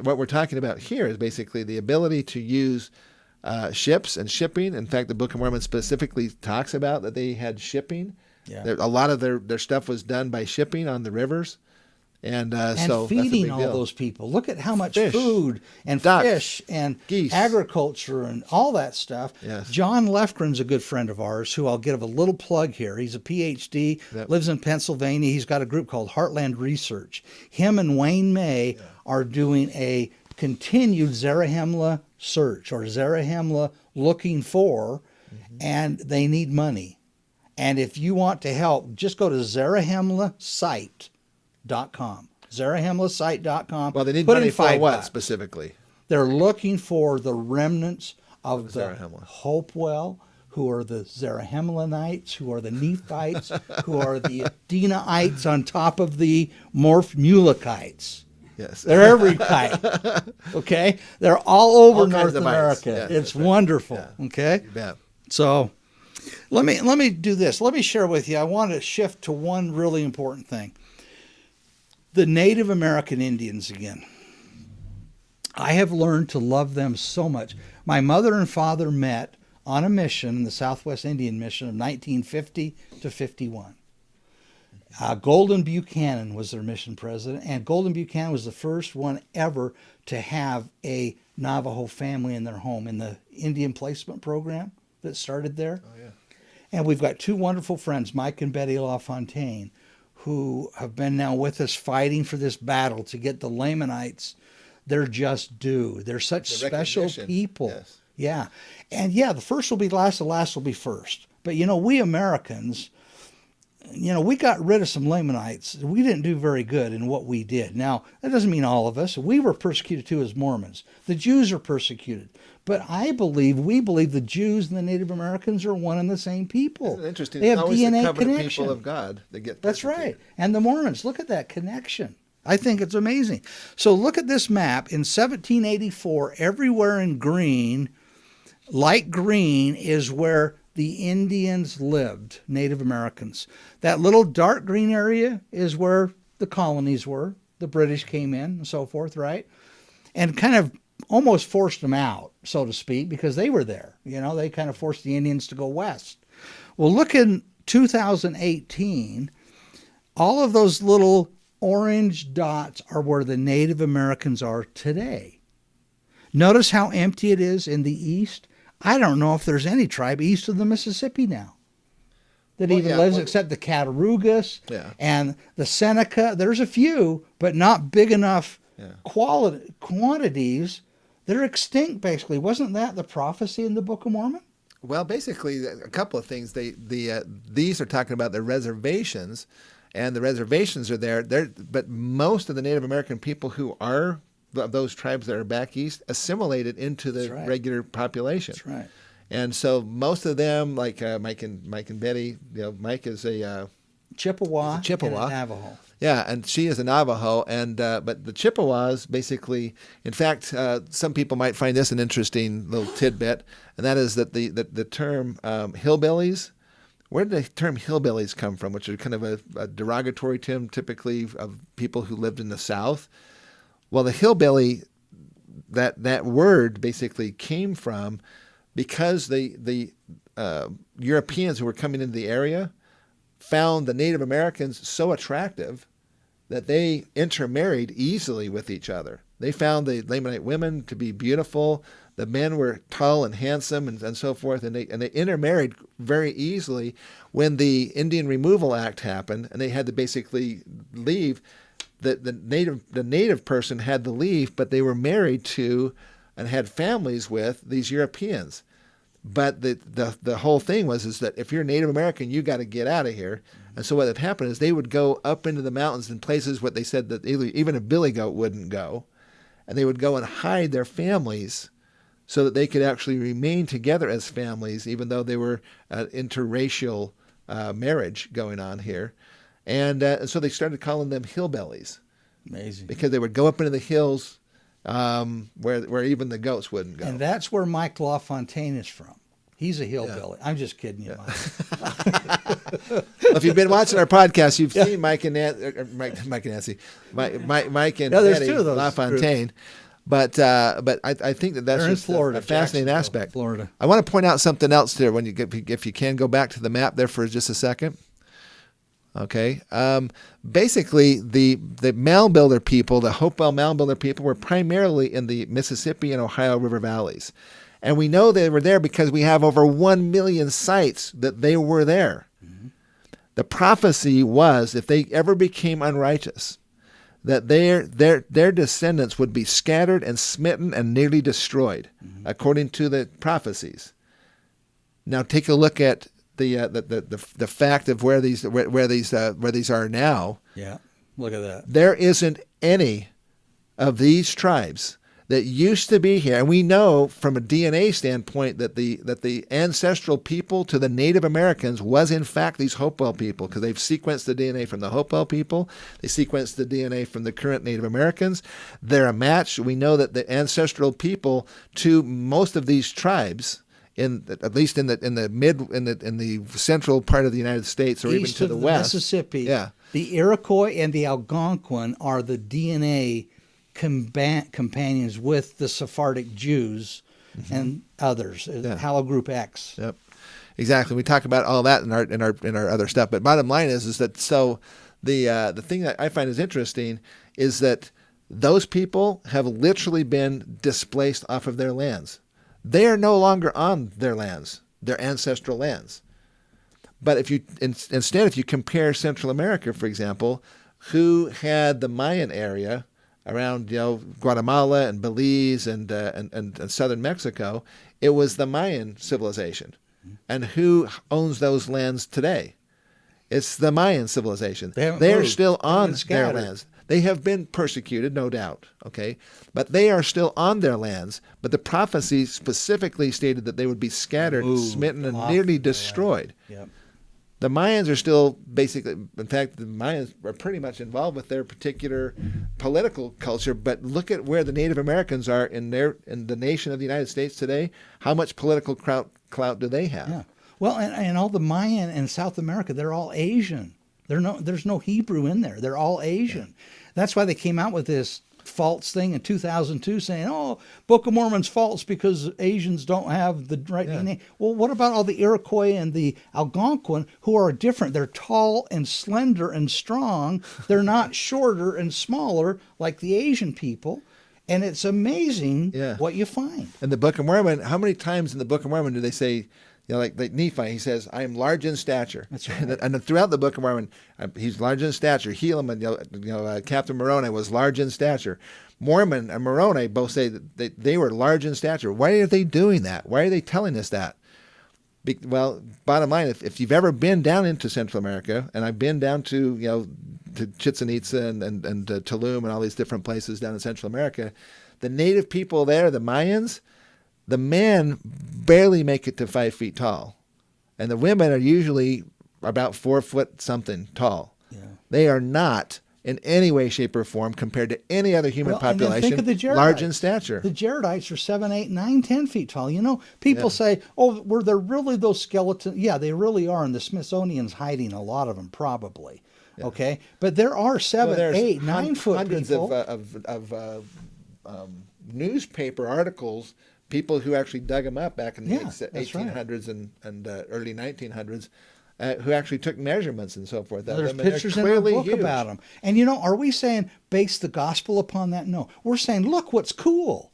[SPEAKER 2] what we're talking about here is basically the ability to use ships and shipping. In fact, the Book of Mormon specifically talks about that they had shipping. Yeah. A lot of their stuff was done by shipping on the rivers. And so
[SPEAKER 3] feeding all those people. Look at how much food and fish and
[SPEAKER 2] geese,
[SPEAKER 3] agriculture and all that stuff.
[SPEAKER 2] Yes.
[SPEAKER 3] John Lefgren's a good friend of ours who I'll give a little plug here. He's a PhD, lives in Pennsylvania. He's got a group called Heartland Research. Him and Wayne May are doing a continued Zarahemla search, or Zarahemla looking for, and they need money. And if you want to help, just go to zarahemlasite.com. zarahemlasite.com.
[SPEAKER 2] Well, they need money for what specifically?
[SPEAKER 3] They're looking for the remnants of the Hopewell, who are the Zarahemlanites, who are the Nephites, who are the Adinaites on top of the Mulekites.
[SPEAKER 2] Yes.
[SPEAKER 3] They're every kite. Okay? They're all over North America.
[SPEAKER 2] Yeah,
[SPEAKER 3] it's wonderful. Yeah. Okay?
[SPEAKER 2] You bet.
[SPEAKER 3] So let me do this. Let me share with you. I want to shift to one really important thing. The Native American Indians again. I have learned to love them so much. My mother and father met on a mission, the Southwest Indian Mission of 1950 to 51. Golden Buchanan was their mission president, and Golden Buchanan was the first one ever to have a Navajo family in their home in the Indian Placement Program that started there.
[SPEAKER 2] Oh, yeah.
[SPEAKER 3] And we've got two wonderful friends, Mike and Betty LaFontaine, who have been now with us fighting for this battle to get the Lamanites their just due. They're such special people.
[SPEAKER 2] Yes.
[SPEAKER 3] Yeah. And the first will be last, the last will be first. But we Americans, we got rid of some Lamanites. We didn't do very good in what we did. Now, that doesn't mean all of us. We were persecuted too as Mormons. The Jews are persecuted. But we believe the Jews and the Native Americans are one and the same people.
[SPEAKER 2] Isn't it interesting?
[SPEAKER 3] They have
[SPEAKER 2] always
[SPEAKER 3] DNA
[SPEAKER 2] the covenant
[SPEAKER 3] connection.
[SPEAKER 2] people of God that get
[SPEAKER 3] That's
[SPEAKER 2] persecuted.
[SPEAKER 3] right. And the Mormons, look at that connection. I think it's amazing. So look at this map. In 1784, everywhere in green, light green, is where the Indians lived, Native Americans. That little dark green area is where the colonies were. The British came in and so forth, right? and kind of almost forced them out, so to speak, because they were there. They kind of forced the Indians to go west. Well, look in 2018, all of those little orange dots are where the Native Americans are today. Notice how empty it is in the east. I don't know if there's any tribe east of the Mississippi now that lives, except the Cattaraugus and the Seneca. There's a few, but not big enough quantities. They're extinct, basically. Wasn't that the prophecy in the Book of Mormon?
[SPEAKER 2] Well, basically, a couple of things. These are talking about the reservations, and the reservations are there. But most of the Native American people who are of those tribes that are back east assimilated into the regular population.
[SPEAKER 3] That's right.
[SPEAKER 2] And so most of them, like Mike and Betty, Mike is a
[SPEAKER 3] Chippewa,
[SPEAKER 2] and a
[SPEAKER 3] Navajo.
[SPEAKER 2] Yeah, and she is a Navajo, and but the Chippewas basically, in fact, some people might find this an interesting little tidbit, and that is that the term hillbillies. Where did the term hillbillies come from? Which is kind of a derogatory term, typically of people who lived in the South. Well, the hillbilly, that word basically came from because the Europeans who were coming into the area found the Native Americans so attractive that they intermarried easily with each other. They found the Lamanite women to be beautiful. The men were tall and handsome and so forth, and they intermarried very easily. When the Indian Removal Act happened, and they had to basically leave, the native person had to leave, but they were married to and had families with these Europeans. But the whole thing is that if you're Native American, you got to get out of here. And so what had happened is they would go up into the mountains in places what they said that even a billy goat wouldn't go, and they would go and hide their families so that they could actually remain together as families, even though they were interracial marriage going on here. And so they started calling them hillbillies.
[SPEAKER 3] Amazing.
[SPEAKER 2] Because they would go up into the hills where even the goats wouldn't go.
[SPEAKER 3] And that's where Mike LaFontaine is from. He's a hillbilly. I'm just kidding you, Mike.
[SPEAKER 2] Well, if you've been watching our podcast, you've seen Mike and Nancy, Mike and Betty LaFontaine. But I think that's
[SPEAKER 3] They're
[SPEAKER 2] just
[SPEAKER 3] in Florida,
[SPEAKER 2] a fascinating aspect.
[SPEAKER 3] Florida.
[SPEAKER 2] I want to point out something else there. If you can go back to the map there for just a second. Okay. Basically, the mound builder people, the Hopewell mound builder people, were primarily in the Mississippi and Ohio River valleys. And we know they were there because we have over 1 million sites that they were there. Mm-hmm. The prophecy was if they ever became unrighteous, that their descendants would be scattered and smitten and nearly destroyed, according to the prophecies. Now take a look at the fact of where these are now.
[SPEAKER 3] Yeah, look at that.
[SPEAKER 2] There isn't any of these tribes that used to be here, and we know from a DNA standpoint that the ancestral people to the Native Americans was in fact these Hopewell people, because they've sequenced the DNA from the Hopewell people, they sequenced the DNA from the current Native Americans. They're a match. We know that the ancestral people to most of these tribes, at least in the central part of the United States, or
[SPEAKER 3] East
[SPEAKER 2] even to the west,
[SPEAKER 3] Mississippi, the Iroquois and the Algonquin are the DNA companions with the Sephardic Jews and others, Haplogroup X.
[SPEAKER 2] Yep, exactly. We talk about all that in our other stuff. But bottom line is that so the thing that I find is interesting is that those people have literally been displaced off of their lands. They are no longer on their lands, their ancestral lands. But if you if you compare Central America, for example, who had the Mayan area around Guatemala and Belize and southern Mexico, it was the Mayan civilization. And who owns those lands today? It's the Mayan civilization. They are still on their lands. They have been persecuted, no doubt, okay? But they are still on their lands. But the prophecy specifically stated that they would be scattered, smitten, and nearly destroyed.
[SPEAKER 3] Yep.
[SPEAKER 2] The Mayans are still basically, in fact, the Mayans are pretty much involved with their particular political culture. But look at where the Native Americans are in the nation of the United States today. How much political clout do they have?
[SPEAKER 3] Yeah. Well, and all the Mayan in South America, they're all Asian. There's no Hebrew in there. They're all Asian. Yeah. That's why they came out with this false thing in 2002 saying, oh, Book of Mormon's false because Asians don't have the right DNA. Well, what about all the Iroquois and the Algonquin who are different? They're tall and slender and strong. They're not shorter and smaller like the Asian people. And it's amazing what you find.
[SPEAKER 2] In the Book of Mormon, how many times in the Book of Mormon do they say, like Nephi, he says, I am large in stature.
[SPEAKER 3] That's right.
[SPEAKER 2] And then throughout the Book of Mormon, he's large in stature. Helaman, Captain Moroni was large in stature. Mormon and Moroni both say that they were large in stature. Why are they doing that? Why are they telling us that? Well, bottom line, if you've ever been down into Central America, and I've been down to Chichen Itza and Tulum and all these different places down in Central America, the native people there, the Mayans, the men barely make it to 5 feet tall, and the women are usually about 4 foot something tall.
[SPEAKER 3] Yeah.
[SPEAKER 2] They are not in any way, shape, or form compared to any other human population
[SPEAKER 3] think of the
[SPEAKER 2] large in stature.
[SPEAKER 3] The Jaredites are 7, 8, 9, 10 feet tall. People say, oh, were there really those skeletons? Yeah, they really are, and the Smithsonian's hiding a lot of them probably. Yeah. Okay, but there are 7, 8, 9 foot
[SPEAKER 2] hundreds
[SPEAKER 3] people.
[SPEAKER 2] of newspaper articles. People who actually dug them up back in the 1800s and early 1900s, who actually took measurements and so forth.
[SPEAKER 3] There's pictures in the book about them. And are we saying base the gospel upon that? No. We're saying, look what's cool.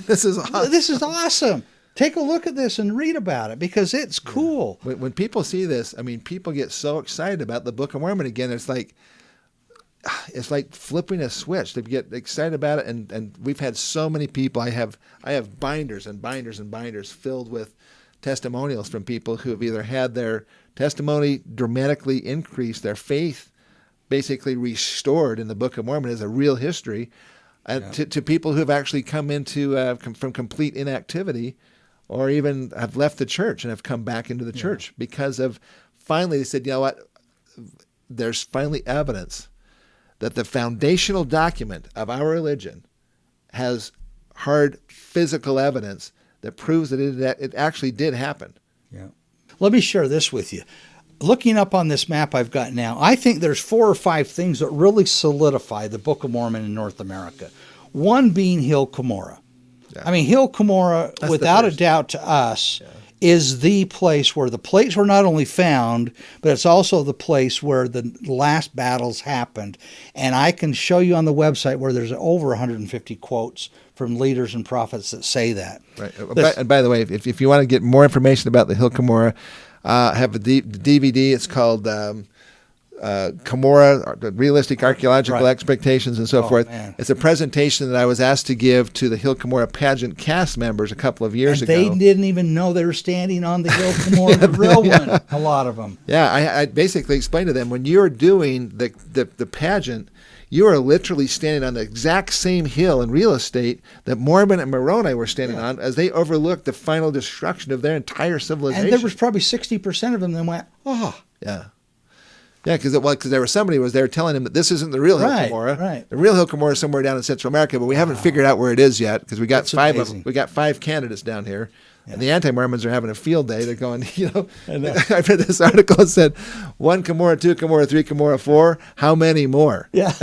[SPEAKER 2] This is awesome.
[SPEAKER 3] This is awesome. Take a look at this and read about it because it's cool.
[SPEAKER 2] When people see this, people get so excited about the Book of Mormon again. It's like flipping a switch. They get excited about it, and we've had so many people. I have binders and binders and binders filled with testimonials from people who have either had their testimony dramatically increased, their faith basically restored in the Book of Mormon as a real history, to people who have actually come into from complete inactivity, or even have left the church and have come back into the church because of finally they said, you know what, there's finally evidence that the foundational document of our religion has hard physical evidence that proves that it actually did happen.
[SPEAKER 3] Yeah. Let me share this with you. Looking up on this map I've got now, I think there's 4 or 5 things that really solidify the Book of Mormon in North America. One being Hill Cumorah. Yeah. Hill Cumorah, that's without a doubt to us, is the place where the plates were not only found, but it's also the place where the last battles happened. And I can show you on the website where there's over 150 quotes from leaders and prophets that say that. Right.
[SPEAKER 2] And by the way, if you want to get more information about the Hill Cumorah, I have a DVD. It's called Cumorah, Realistic Archaeological Expectations and so forth. Man. It's a presentation that I was asked to give to the Hill Cumorah pageant cast members a couple of years ago.
[SPEAKER 3] They didn't even know they were standing on the Hill Cumorah, the real one, a lot of them.
[SPEAKER 2] Yeah, I basically explained to them, when you're doing the pageant, you are literally standing on the exact same hill in real estate that Mormon and Moroni were standing on as they overlooked the final destruction of their entire civilization.
[SPEAKER 3] And there was probably 60% of them that went, oh.
[SPEAKER 2] Yeah. Yeah, because there was somebody who was there telling him that this isn't the real Hill Cumorah.
[SPEAKER 3] Right.
[SPEAKER 2] The real Hill Cumorah is somewhere down in Central America, but we haven't figured out where it is yet because we got
[SPEAKER 3] That's
[SPEAKER 2] 5
[SPEAKER 3] amazing.
[SPEAKER 2] of them. We got 5 candidates down here. Yeah. And the anti-Mormons are having a field day. They're going, I read this article that said 1 Cumorah, 2 Cumorah, 3 Cumorah, 4. How many more?
[SPEAKER 3] Yeah.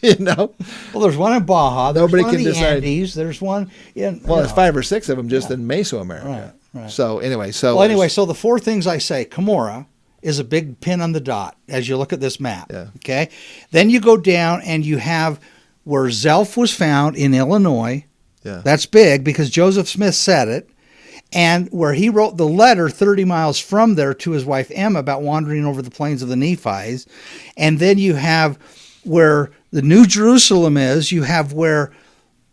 [SPEAKER 2] Well,
[SPEAKER 3] there's one in Baja. There's
[SPEAKER 2] nobody
[SPEAKER 3] one
[SPEAKER 2] can
[SPEAKER 3] in the
[SPEAKER 2] decide.
[SPEAKER 3] Andes. There's one in.
[SPEAKER 2] Well, there's 5 or 6 of them just in Mesoamerica.
[SPEAKER 3] Right.
[SPEAKER 2] So anyway,
[SPEAKER 3] so the 4 things I say, Cumorah is a big pin on the dot as you look at this map.
[SPEAKER 2] Yeah.
[SPEAKER 3] Okay. Then you go down and you have where Zelph was found in Illinois.
[SPEAKER 2] Yeah.
[SPEAKER 3] That's big because Joseph Smith said it. And where he wrote the letter 30 miles from there to his wife Emma about wandering over the plains of the Nephites. And then you have where the New Jerusalem is. You have where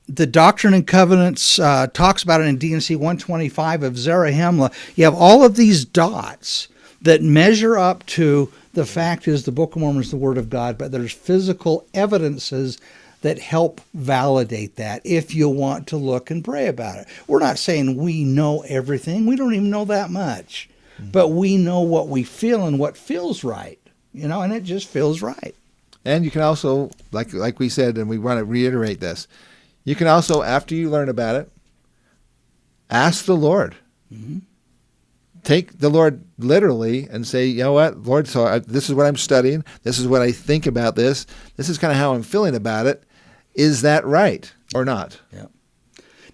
[SPEAKER 3] the Doctrine and Covenants talks about it in D&C 125 of Zarahemla. You have all of these dots that measure up to the fact is the Book of Mormon is the Word of God, but there's physical evidences that help validate that if you want to look and pray about it. We're not saying we know everything. We don't even know that much. Mm-hmm. But we know what we feel and what feels right, and it just feels right.
[SPEAKER 2] And you can also, like we said, and we want to reiterate this, you can also, after you learn about it, ask the Lord. Mm-hmm. Take the Lord literally and say, you know what, Lord, so this is what I'm studying. This is what I think about this. This is kind of how I'm feeling about it. Is that right or not?
[SPEAKER 3] Yeah.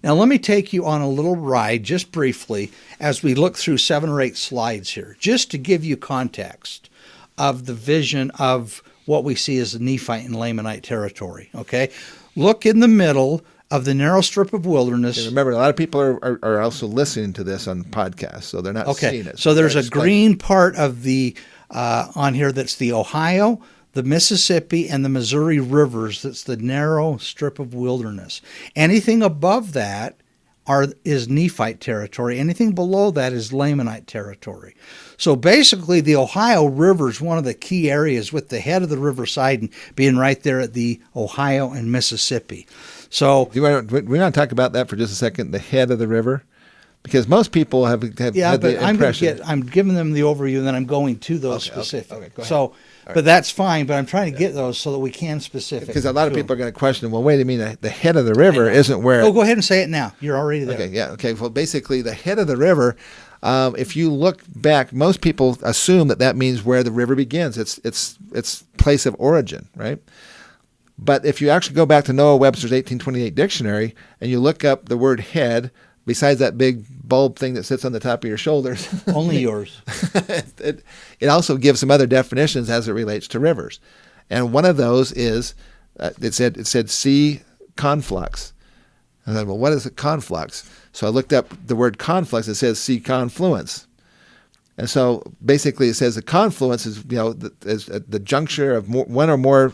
[SPEAKER 3] Now, let me take you on a little ride just briefly as we look through 7 or 8 slides here, just to give you context of the vision of what we see as the Nephite and Lamanite territory, okay? Look in the middle of the narrow strip of wilderness.
[SPEAKER 2] And remember, a lot of people are also listening to this on podcasts, so they're not seeing it.
[SPEAKER 3] So there's a green part of the on here that's the Ohio, the Mississippi, and the Missouri rivers. That's the narrow strip of wilderness. Anything above that is Nephite territory. Anything below that is Lamanite territory. So basically, the Ohio River is one of the key areas, with the head of the River Sidon being right there at the Ohio and Mississippi. So
[SPEAKER 2] we want to talk about that for just a second, the head of the river, because most people have had the impression.
[SPEAKER 3] I'm giving them the overview, and then I'm going to those specifics.
[SPEAKER 2] Okay, go ahead.
[SPEAKER 3] So, but that's fine. But I'm trying to get those so that we can specific.
[SPEAKER 2] Because a lot of people are going to question, well, wait a minute, the head of the river isn't where...
[SPEAKER 3] Oh, go ahead and say it now. You're already there.
[SPEAKER 2] Okay, yeah, okay. Well, basically, the head of the river, if you look back, most people assume that means where the river begins. It's place of origin, right? But if you actually go back to Noah Webster's 1828 dictionary and you look up the word head, besides that big bulb thing that sits on the top of your shoulders,
[SPEAKER 3] only yours,
[SPEAKER 2] it also gives some other definitions as it relates to rivers. And one of those is, it said sea conflux. I thought, well, what is a conflux? So I looked up the word conflux. It says sea confluence. And so basically it says a confluence is, the juncture of one or more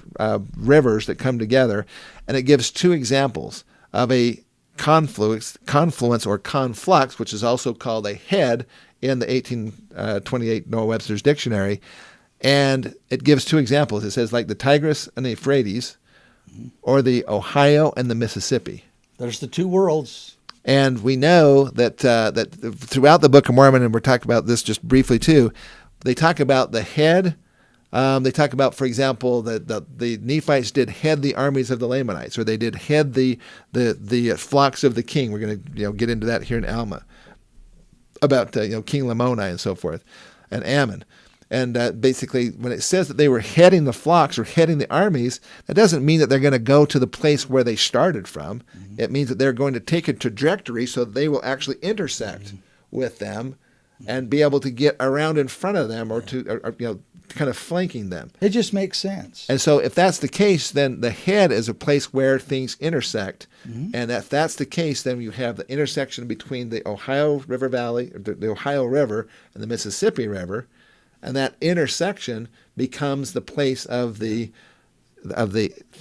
[SPEAKER 2] rivers that come together. And it gives 2 examples of a confluence or conflux, which is also called a head in the 1828 Noah Webster's dictionary. And it gives 2 examples. It says like the Tigris and the Euphrates, or the Ohio and the Mississippi.
[SPEAKER 3] There's the 2 worlds.
[SPEAKER 2] And we know that throughout the Book of Mormon, and we're talking about this just briefly too, they talk about the head. They talk about, for example, that the Nephites did head the armies of the Lamanites, or they did head the flocks of the king. We're going to get into that here in Alma, about King Lamoni and so forth, and Ammon. And basically, when it says that they were heading the flocks or heading the armies, that doesn't mean that they're going to go to the place where they started from. Mm-hmm. It means that they're going to take a trajectory so that they will actually intersect with them and be able to get around in front of them, or kind of flanking them.
[SPEAKER 3] It just makes sense.
[SPEAKER 2] And so if that's the case, then the head is a place where things intersect. Mm-hmm. And if that's the case, then you have the intersection between the Ohio River Valley, the Ohio River, and the Mississippi River. And that intersection becomes the place of the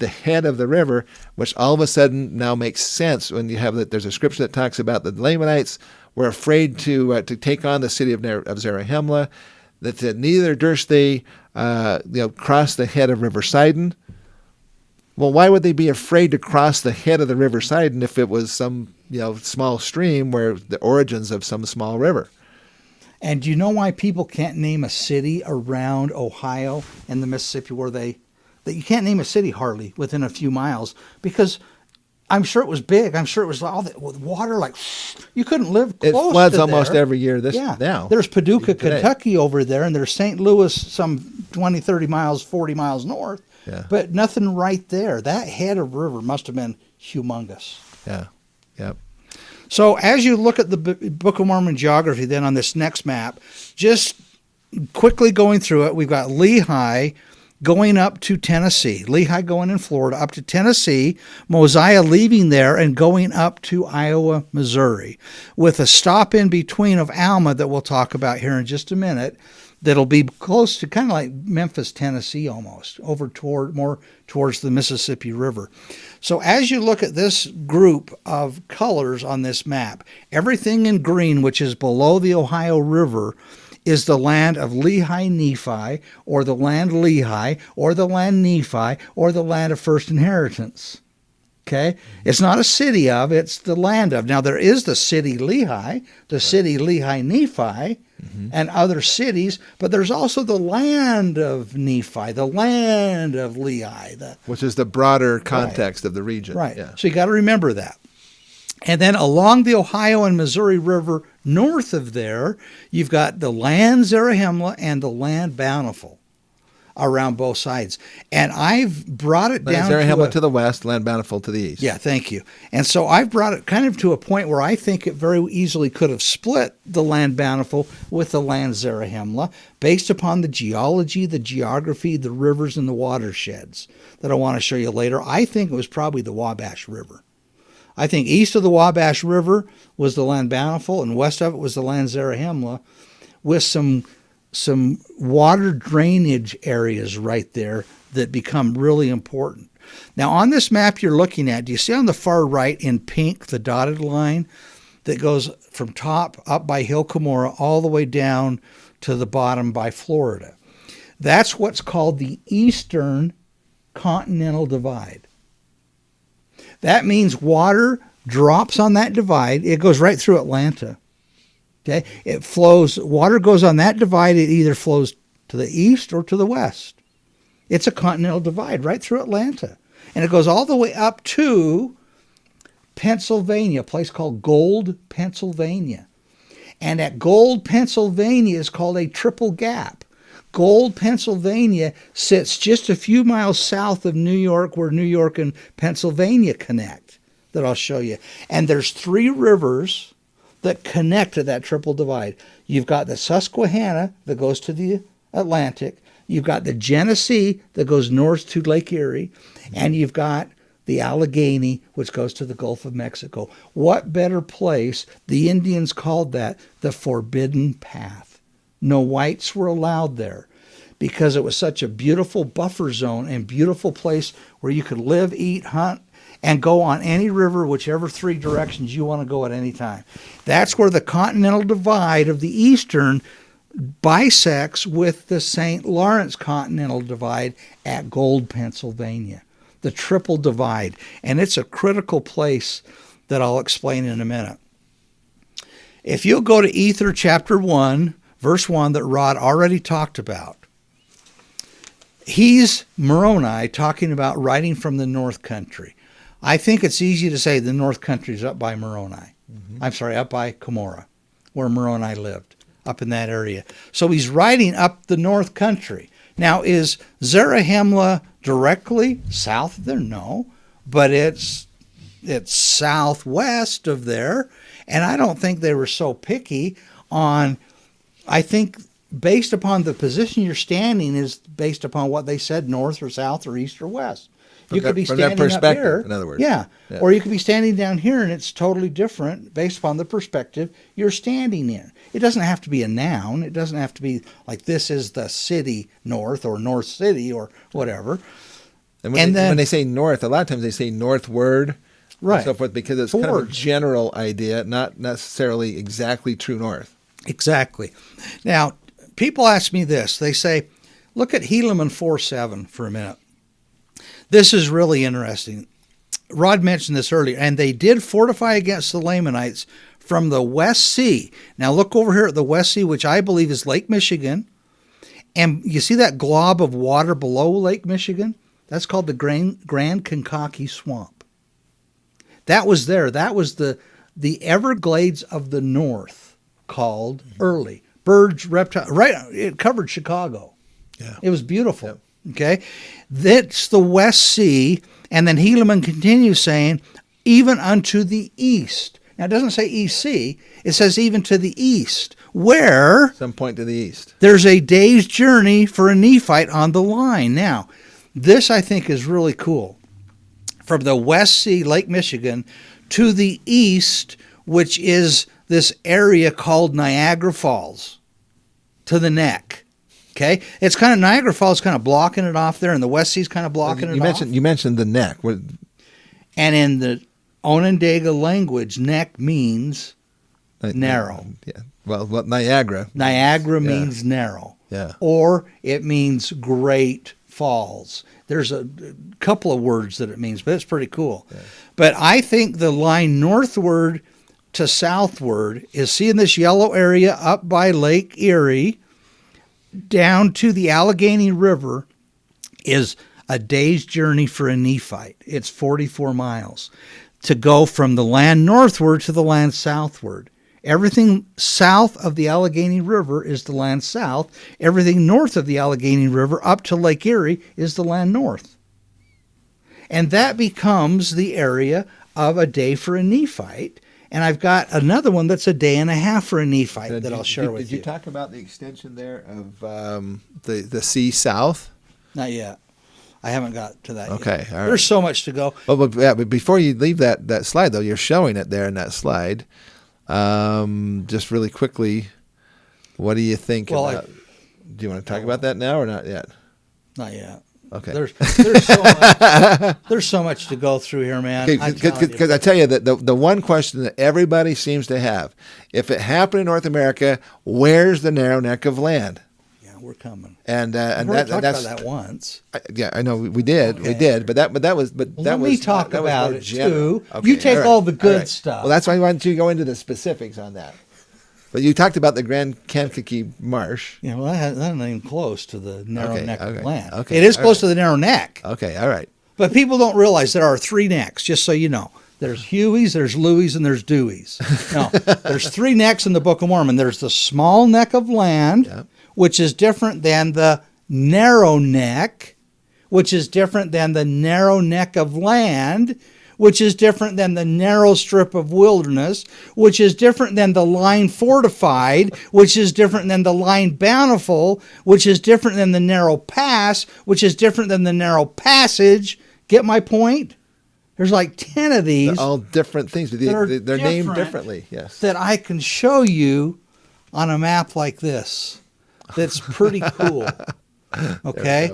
[SPEAKER 2] head of the river, which all of a sudden now makes sense when you have that. There's a scripture that talks about the Lamanites were afraid to take on the city of Zarahemla, that neither durst they cross the head of River Sidon. Well, why would they be afraid to cross the head of the River Sidon if it was some small stream where the origins of some small river?
[SPEAKER 3] And do you know why people can't name a city around Ohio and the Mississippi that you can't name a city hardly within a few miles? Because I'm sure it was big. I'm sure it was all that water, like you couldn't live close to there.
[SPEAKER 2] It floods almost every year now.
[SPEAKER 3] There's Paducah, Kentucky over there, and there's St. Louis some 20, 30 miles, 40 miles north.
[SPEAKER 2] Yeah.
[SPEAKER 3] But nothing right there. That head of river must have been humongous.
[SPEAKER 2] Yeah. Yep.
[SPEAKER 3] So as you look at the Book of Mormon geography then on this next map, just quickly going through it, we've got Lehi going up to Tennessee, Lehi going in Florida up to Tennessee, Mosiah leaving there and going up to Iowa, Missouri, with a stop in between of Alma that we'll talk about here in just a minute. That'll be close to kind of like Memphis, Tennessee almost, over more towards the Mississippi River. So as you look at this group of colors on this map, everything in green, which is below the Ohio River, is the land of Lehi Nephi, or the land Lehi, or the land Nephi, or the land of first inheritance. Okay? It's not a city of, it's the land of. Now, there is the city Lehi, the city Lehi Nephi, and other cities, but there's also the land of Nephi, the land of Lehi.
[SPEAKER 2] Which is the broader context of the region.
[SPEAKER 3] Right.
[SPEAKER 2] Yeah.
[SPEAKER 3] So you got to remember that. And then along the Ohio and Missouri River, north of there, you've got the land Zarahemla and the land Bountiful. around both sides. And I've brought it down
[SPEAKER 2] Zarahemla to the west, Land Bountiful to the east.
[SPEAKER 3] Yeah, thank you. And so I've brought it kind of to a point where I think it very easily could have split the Land Bountiful with the land Zarahemla based upon the geology, the geography, the rivers, and the watersheds that I want to show you later. I think it was probably the Wabash River. I think east of the Wabash River was the Land Bountiful, and west of it was the land Zarahemla, with some water drainage areas right there that become really important. Now, on this map you're looking at, do you see on the far right in pink the dotted line that goes from top up by Hill Cumorah all the way down to the bottom by Florida? That's what's called the Eastern Continental Divide. That means water drops on that divide. It goes right through Atlanta. Okay, it flows, water goes on that divide. It either flows to the east or to the west. It's a continental divide right through Atlanta. And it goes all the way up to Pennsylvania, a place called Gold, Pennsylvania. And at Gold, Pennsylvania is called a triple gap. Gold, Pennsylvania sits just a few miles south of New York, where New York and Pennsylvania connect, that I'll show you. And there's 3 rivers that connect to that triple divide. You've got the Susquehanna that goes to the Atlantic. You've got the Genesee that goes north to Lake Erie. And you've got the Allegheny, which goes to the Gulf of Mexico. What better place? The Indians called that the Forbidden Path. No whites were allowed there because it was such a beautiful buffer zone and beautiful place where you could live, eat, hunt, and go on any river, whichever 3 directions you want to go at any time. That's where the Continental Divide of the Eastern bisects with the St. Lawrence Continental Divide at Gold, Pennsylvania. The Triple Divide. And it's a critical place that I'll explain in a minute. If you'll go to Ether chapter 1, verse 1 that Rod already talked about, he's Moroni talking about writing from the North Country. I think it's easy to say the North Country is up by Moroni. Up by Cumorah, where Moroni lived, up in that area. So he's riding up the North Country. Now, is Zarahemla directly south of there? No, but it's southwest of there, and I don't think they were so picky on, I think based upon the position you're standing is based upon what they said, north or south or east or west. You could be standing up here,
[SPEAKER 2] in other words.
[SPEAKER 3] yeah, or you could be standing down here, and it's totally different based upon the perspective you're standing in. It doesn't have to be a noun. It doesn't have to be like this is the city north or North City or whatever.
[SPEAKER 2] And when they say north, a lot of times they say northward,
[SPEAKER 3] right,
[SPEAKER 2] and so forth, because it's kind of a general idea, not necessarily exactly true north.
[SPEAKER 3] Exactly. Now, people ask me this. They say, look at Helaman 4:7 for a minute. This is really interesting. Rod mentioned this earlier, and they did fortify against the Lamanites from the West Sea. Now look over here at the West Sea, which I believe is Lake Michigan. And you see that glob of water below Lake Michigan? That's called the Grand Kankakee Swamp. That was there. That was the Everglades of the North, called early. Birds, reptiles, right? It covered Chicago.
[SPEAKER 2] Yeah.
[SPEAKER 3] It was beautiful.
[SPEAKER 2] Yep.
[SPEAKER 3] Okay, that's the West Sea, and then Helaman continues saying, even unto the east. Now, it doesn't say East Sea, it says even to the east, where
[SPEAKER 2] some point to the east.
[SPEAKER 3] There's a day's journey for a Nephite on the line. Now, this I think is really cool. From the West Sea, Lake Michigan, to the east, which is this area called Niagara Falls, to the neck. Okay, it's kind of Niagara Falls, kind of blocking it off there, and the West Sea's kind of blocking it off.
[SPEAKER 2] You mentioned the neck.
[SPEAKER 3] And in the Onondaga language, neck means narrow.
[SPEAKER 2] Yeah. Well, Niagara.
[SPEAKER 3] Niagara means narrow.
[SPEAKER 2] Yeah.
[SPEAKER 3] Or it means great falls. There's a couple of words that it means, but it's pretty cool. Yeah. But I think the line northward to southward is seeing this yellow area up by Lake Erie, down to the Allegheny River, is a day's journey for a Nephite. It's 44 miles to go from the land northward to the land southward. Everything south of the Allegheny River is the land south. Everything north of the Allegheny River up to Lake Erie is the land north. And that becomes the area of a day for a Nephite. And I've got another one that's a day and a half for a Nephite that I'll share with you.
[SPEAKER 2] Did you talk about the extension there of the sea south?
[SPEAKER 3] Not yet. I haven't got to that yet.
[SPEAKER 2] Okay, all right.
[SPEAKER 3] There's so much to go.
[SPEAKER 2] But before you leave that slide, though, you're showing it there in that slide. Just really quickly, what do you think about? Do you want to talk about that now or not yet?
[SPEAKER 3] Not yet.
[SPEAKER 2] Okay.
[SPEAKER 3] There's so much to go through here, man.
[SPEAKER 2] Because I tell you that the one question that everybody seems to have, if it happened in North America, where's the narrow neck of land?
[SPEAKER 3] Yeah, we're coming.
[SPEAKER 2] And
[SPEAKER 3] that's
[SPEAKER 2] about
[SPEAKER 3] that once.
[SPEAKER 2] I know we did, but that was
[SPEAKER 3] let me talk about it too.
[SPEAKER 2] Okay,
[SPEAKER 3] you take all the good stuff.
[SPEAKER 2] Well, that's why I wanted to go into the specifics on that. But you talked about the Grand Kankakee Marsh.
[SPEAKER 3] Yeah, well, that's not even close to the narrow neck of land.
[SPEAKER 2] Okay,
[SPEAKER 3] it is close to the narrow neck.
[SPEAKER 2] Okay, all right.
[SPEAKER 3] But people don't realize there are three necks, just so you know. There's Hueys, there's Louis, and there's Deweys. No, there's three necks in the Book of Mormon. There's the small neck of land, which is different than the narrow neck, which is different than the narrow neck of land, which is different than the narrow strip of wilderness, which is different than the line fortified, which is different than the line bountiful, which is different than the narrow pass, which is different than the narrow passage. Get my point? There's like 10 of these.
[SPEAKER 2] They're all different things. They're named differently, yes.
[SPEAKER 3] That I can show you on a map like this. That's pretty cool. Okay?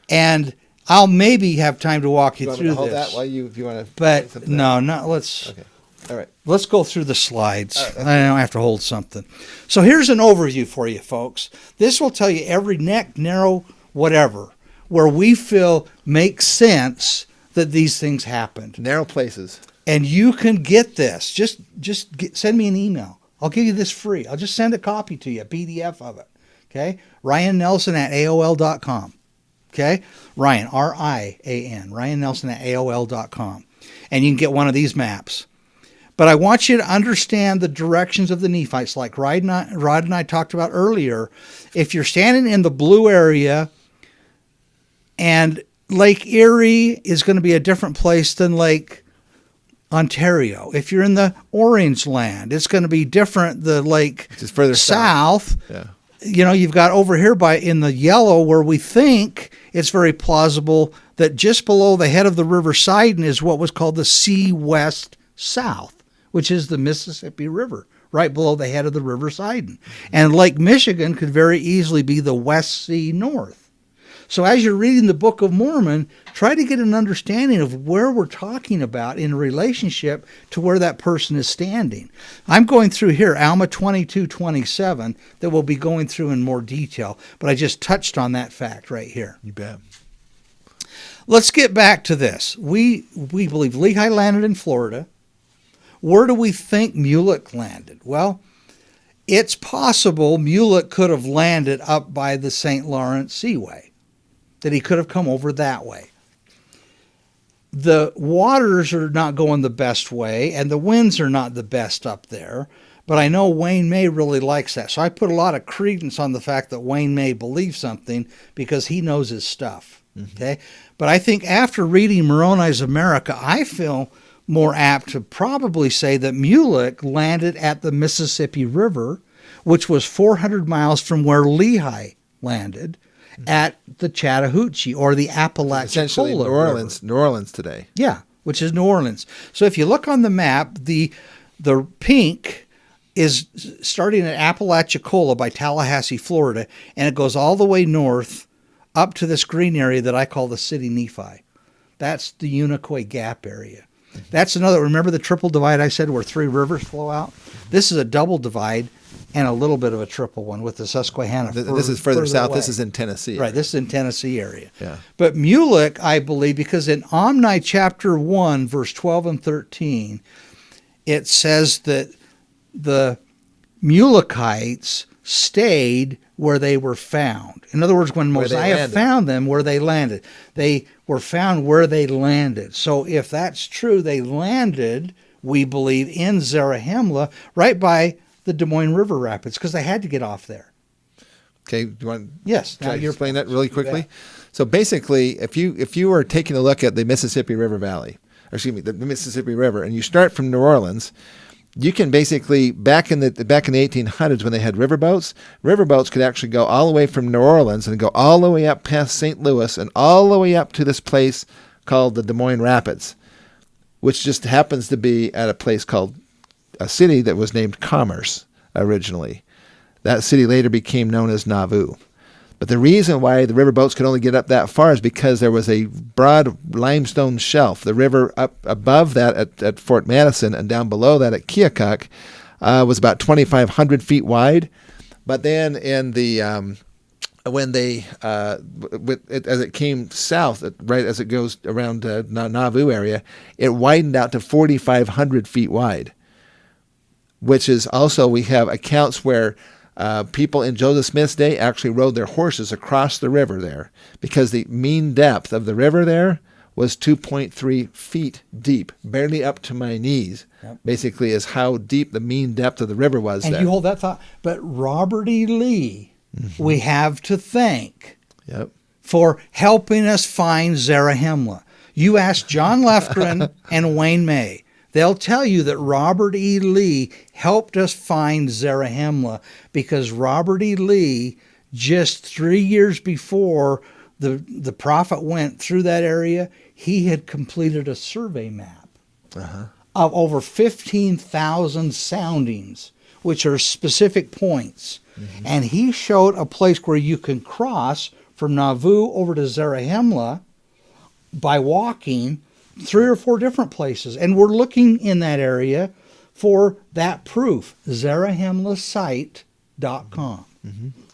[SPEAKER 3] And I'll maybe have time to walk you through
[SPEAKER 2] hold
[SPEAKER 3] this.
[SPEAKER 2] That while you want to.
[SPEAKER 3] But no, let's.
[SPEAKER 2] Okay. All right.
[SPEAKER 3] Let's go through the slides. I don't have to hold something. So here's an overview for you, folks. This will tell you every neck, narrow, whatever, where we feel makes sense that these things happened.
[SPEAKER 2] Narrow places.
[SPEAKER 3] And you can get this. Just send me an email. I'll give you this free. I'll just send a copy to you, a PDF of it. Okay? Rian Nelson at AOL.com. Okay? Rian, R-I-A-N, Rian Nelson at AOL.com. And you can get one of these maps. But I want you to understand the directions of the Nephites, like Rod and I talked about earlier. If you're standing in the blue area, and Lake Erie is going to be a different place than Lake Ontario. If you're in the orange land, it's going to be different. The lake
[SPEAKER 2] just further
[SPEAKER 3] south.
[SPEAKER 2] Yeah.
[SPEAKER 3] You know, you've got over here in the yellow where we think it's very plausible that just below the head of the River Sidon is what was called the Sea West South, which is the Mississippi River, right below the head of the River Sidon. And Lake Michigan could very easily be the West Sea North. So as you're reading the Book of Mormon, try to get an understanding of where we're talking about in relationship to where that person is standing. I'm going through here, Alma 22:27, that we'll be going through in more detail, but I just touched on that fact right here.
[SPEAKER 2] You bet.
[SPEAKER 3] Let's get back to this. We believe Lehi landed in Florida. Where do we think Mulek landed? Well, it's possible Mulek could have landed up by the St. Lawrence Seaway, that he could have come over that way. The waters are not going the best way, and the winds are not the best up there, but I know Wayne May really likes that. So I put a lot of credence on the fact that Wayne May believes something because he knows his stuff. Okay? But I think after reading Moroni's America, I feel more apt to probably say that Mulek landed at the Mississippi River, which was 400 miles from where Lehi landed, at the Chattahoochee or the Apalachicola.
[SPEAKER 2] Essentially New Orleans today.
[SPEAKER 3] Yeah, which is New Orleans. So if you look on the map, the pink is starting at Apalachicola by Tallahassee, Florida, and it goes all the way north up to this green area that I call the City Nephi. That's the Unicoi Gap area. That's another, remember the triple divide I said where three rivers flow out? This is a double divide and a little bit of a triple one with the Susquehanna.
[SPEAKER 2] This is further south.
[SPEAKER 3] Away.
[SPEAKER 2] This is in Tennessee.
[SPEAKER 3] Right, this is in Tennessee area.
[SPEAKER 2] Yeah.
[SPEAKER 3] But Mulek, I believe, because in Omni chapter 1, verse 12 and 13, it says that the Mulekites stayed where they were found. In other words, when Mosiah found them, where they landed. They were found where they landed. So if that's true, they landed, we believe, in Zarahemla, right by the Des Moines River Rapids because they had to get off there.
[SPEAKER 2] Okay, do you want?
[SPEAKER 3] Yes.
[SPEAKER 2] Can I
[SPEAKER 3] Now
[SPEAKER 2] explain that really quickly? So basically, if you were taking a look at the Mississippi River Valley, or excuse me, the Mississippi River, and you start from New Orleans, you can basically back in the 1800s when they had riverboats could actually go all the way from New Orleans and go all the way up past St. Louis and all the way up to this place called the Des Moines Rapids, which just happens to be at a place called a city that was named Commerce originally. That city later became known as Nauvoo. But the reason why the riverboats could only get up that far is because there was a broad limestone shelf. The river up above that at Fort Madison and down below that at Keokuk was about 2,500 feet wide. But then in the when they as it came south, right as it goes around Nauvoo area, it widened out to 4,500 feet wide. Which is also, we have accounts where people in Joseph Smith's day actually rode their horses across the river there because the mean depth of the river there was 2.3 feet deep, barely up to my knees, basically is how deep the mean depth of the river was
[SPEAKER 3] and
[SPEAKER 2] there.
[SPEAKER 3] You hold that thought. But Robert E. Lee, we have to thank for helping us find Zarahemla. You ask John Lefgren and Wayne May. They'll tell you that Robert E. Lee helped us find Zarahemla because Robert E. Lee, just 3 years before the prophet went through that area, he had completed a survey map of over 15,000 soundings, which are specific points. And he showed a place where you can cross from Nauvoo over to Zarahemla by walking 3 or 4 different places. And we're looking in that area for that proof, zarahemlasite.com,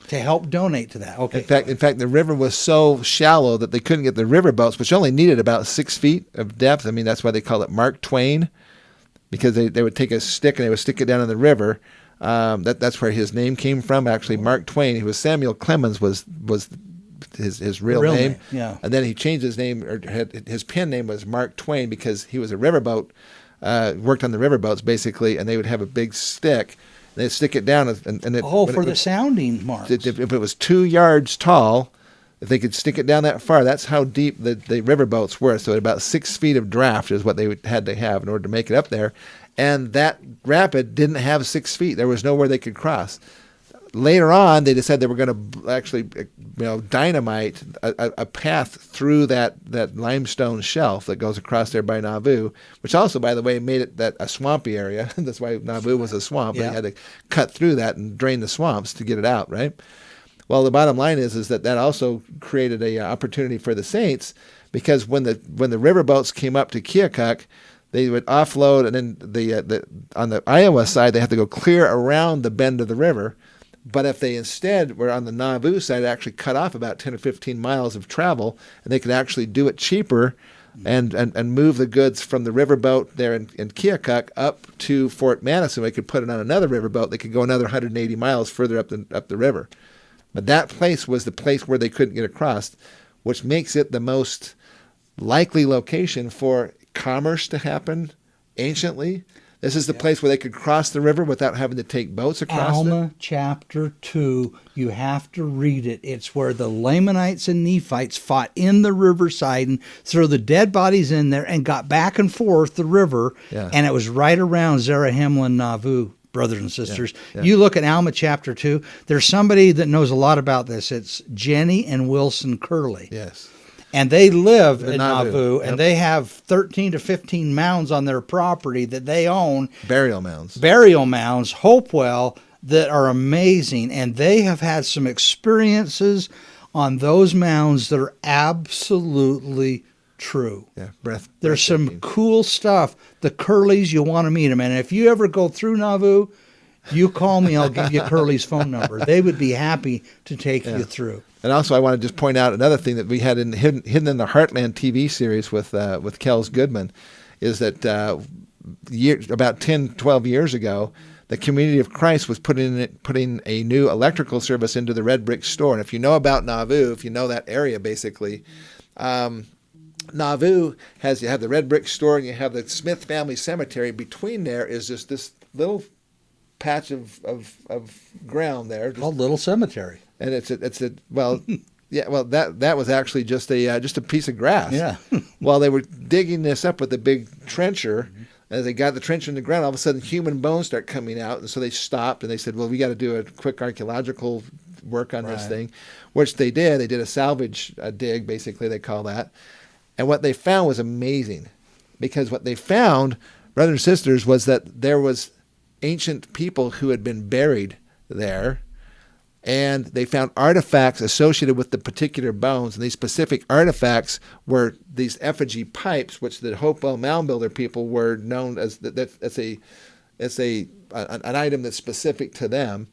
[SPEAKER 3] to help donate to that. Okay.
[SPEAKER 2] In fact, the river was so shallow that they couldn't get the river boats, which only needed about 6 feet of depth. I mean, that's why they call it Mark Twain, because they would take a stick and they would stick it down in the river. That's where his name came from. Actually, Mark Twain, who was Samuel Clemens, was his real name.
[SPEAKER 3] Yeah. And
[SPEAKER 2] then he changed his name, or his pen name was Mark Twain because he was a riverboat, worked on the riverboats basically, and they would have a big stick. They'd stick it down, and
[SPEAKER 3] the sounding marks.
[SPEAKER 2] If it was 2 yards tall, if they could stick it down that far, that's how deep the riverboats were. So about 6 feet of draft is what they had to have in order to make it up there. And that rapid didn't have 6 feet. There was nowhere they could cross. Later on, they decided they were going to actually, dynamite a path through that limestone shelf that goes across there by Nauvoo, which also, by the way, made it a swampy area. That's why Nauvoo was a swamp. Yeah. They had to cut through that and drain the swamps to get it out, right? Well, the bottom line is that also created a opportunity for the saints, because when the riverboats came up to Keokuk, they would offload, and then on the Iowa side, they had to go clear around the bend of the river. But if they instead were on the Nauvoo side, it actually cut off about 10 or 15 miles of travel, and they could actually do it cheaper and move the goods from the riverboat there in Keokuk up to Fort Madison. They could put it on another riverboat. They could go another 180 miles further up the river. But that place was the place where they couldn't get across, which makes it the most likely location for commerce to happen anciently. This is the place where they could cross the river without having to take boats across
[SPEAKER 3] Alma chapter 2, you have to read it. It's where the Lamanites and Nephites fought in the riverside and threw the dead bodies in there and got back and forth the river. Yeah. And it was right around Zarahemla and Nauvoo, brothers and sisters. Yeah. You look at Alma chapter 2, there's somebody that knows a lot about this. It's Jenny and Wilson Curley.
[SPEAKER 2] Yes.
[SPEAKER 3] And they live in Nauvoo, and they have 13 to 15 mounds on their property that they own.
[SPEAKER 2] Burial mounds,
[SPEAKER 3] Hopewell, that are amazing. And they have had some experiences on those mounds that are absolutely true.
[SPEAKER 2] Yeah,
[SPEAKER 3] There's some cool stuff. The Curleys, you'll want to meet them. And if you ever go through Nauvoo, you call me, I'll give you Curley's phone number. They would be happy to take you through.
[SPEAKER 2] And also, I want to just point out another thing that we had hidden in the Heartland TV series with Kels Goodman, is that about 10, 12 years ago, the Community of Christ was putting a new electrical service into the Red Brick Store. And if you know about Nauvoo, if you know that area, basically, Nauvoo you have the Red Brick Store and you have the Smith Family Cemetery. Between there is just this little patch of ground there,
[SPEAKER 3] Called Little Cemetery.
[SPEAKER 2] and it's a well, yeah, well that was actually just a piece of grass.
[SPEAKER 3] Yeah.
[SPEAKER 2] While they were digging this up with a big trencher, as they got the trencher in the ground, all of a sudden human bones start coming out, and so they stopped and they said, "Well, we got to do a quick archaeological work on this thing," which they did. They did a salvage dig, basically they call that, and what they found was amazing, because what they found, brothers and sisters, was that there was ancient people who had been buried there. And they found artifacts associated with the particular bones. And these specific artifacts were these effigy pipes, which the Hopewell Mound Builder people were known as. That's an item that's specific to them.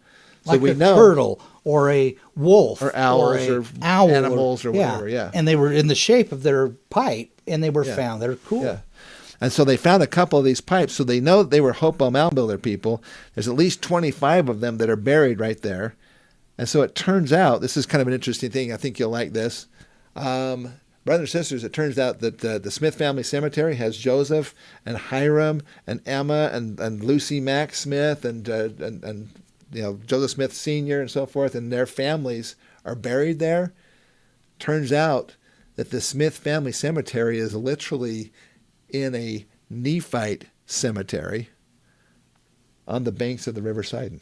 [SPEAKER 3] Like
[SPEAKER 2] so we
[SPEAKER 3] a
[SPEAKER 2] know,
[SPEAKER 3] turtle or a wolf
[SPEAKER 2] or owls or
[SPEAKER 3] owl
[SPEAKER 2] animals or whatever. Yeah.
[SPEAKER 3] And they were in the shape of their pipe, and they were found. They're cool.
[SPEAKER 2] Yeah. And so they found a couple of these pipes. So they know that they were Hopewell Mound Builder people. There's at least 25 of them that are buried right there. And so it turns out, this is kind of an interesting thing. I think you'll like this. Brothers and sisters, it turns out that the Smith family cemetery has Joseph and Hiram and Emma and Lucy Mack Smith and Joseph Smith Sr. and so forth, and their families are buried there. Turns out that the Smith family cemetery is literally in a Nephite cemetery on the banks of the River Sidon.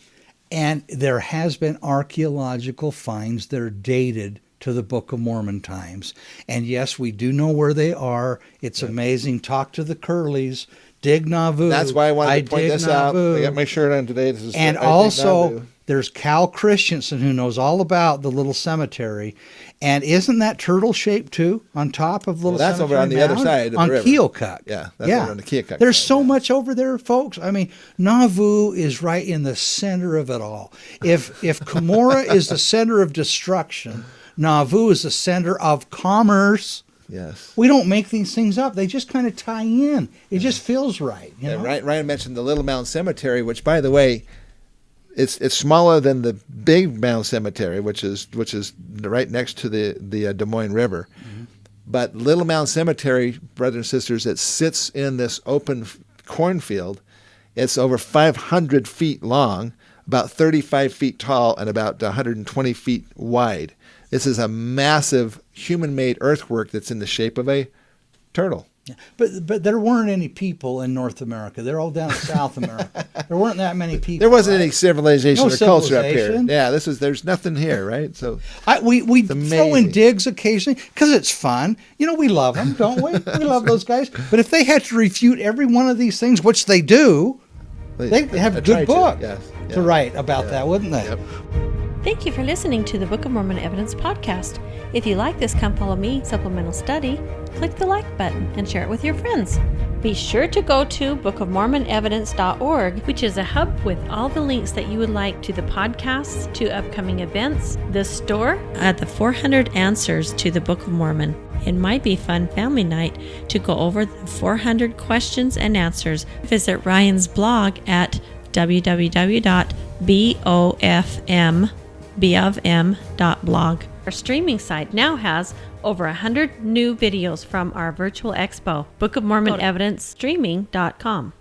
[SPEAKER 3] And there has been archaeological finds that are dated to the Book of Mormon times. And yes, we do know where they are. It's amazing. Talk to the Curleys. Dig Nauvoo.
[SPEAKER 2] That's why I wanted to point this out. I got my shirt on today.
[SPEAKER 3] And also, there's Cal Christensen, who knows all about the Little Cemetery. And isn't that turtle shaped too on top of Little Cemetery?
[SPEAKER 2] That's over on the other side of the river.
[SPEAKER 3] On Keokuk.
[SPEAKER 2] Yeah, that's over on the Keokuk.
[SPEAKER 3] There's so much over there, folks. I mean, Nauvoo is right in the center of it all. If Cumorah is the center of destruction, Nauvoo is the center of commerce.
[SPEAKER 2] Yes.
[SPEAKER 3] We don't make these things up. They just kind of tie in. It just feels right. You know?
[SPEAKER 2] Ryan mentioned the Little Mound Cemetery, which, by the way, it's smaller than the Big Mound Cemetery, which is right next to the Des Moines River. Mm-hmm. But Little Mound Cemetery, brothers and sisters, it sits in this open cornfield. It's over 500 feet long, about 35 feet tall, and about 120 feet wide. This is a massive human-made earthwork that's in the shape of a turtle.
[SPEAKER 3] Yeah. But there weren't any people in North America. They're all down in South America. There weren't that many people.
[SPEAKER 2] There wasn't any civilization or culture up here.
[SPEAKER 3] civilization.
[SPEAKER 2] Yeah, there's nothing here, right? So
[SPEAKER 3] we throw in digs occasionally because it's fun. You know, we love them, don't we? We love those guys. But if they had to refute every one of these things, which they do, they'd have a good book to write about that, wouldn't they?
[SPEAKER 2] Yep.
[SPEAKER 1] Thank you for listening to the Book of Mormon Evidence Podcast. If you like this Come Follow Me supplemental study, click the like button and share it with your friends. Be sure to go to bookofmormonevidence.org, which is a hub with all the links that you would like to the podcasts, to upcoming events, the store, the 400 answers to the Book of Mormon. It might be fun family night to go over the 400 questions and answers. Visit Ryan's blog at www.bofm.blog. Our streaming site now has over 100 new videos from our virtual expo, bookofmormonevidencestreaming.com.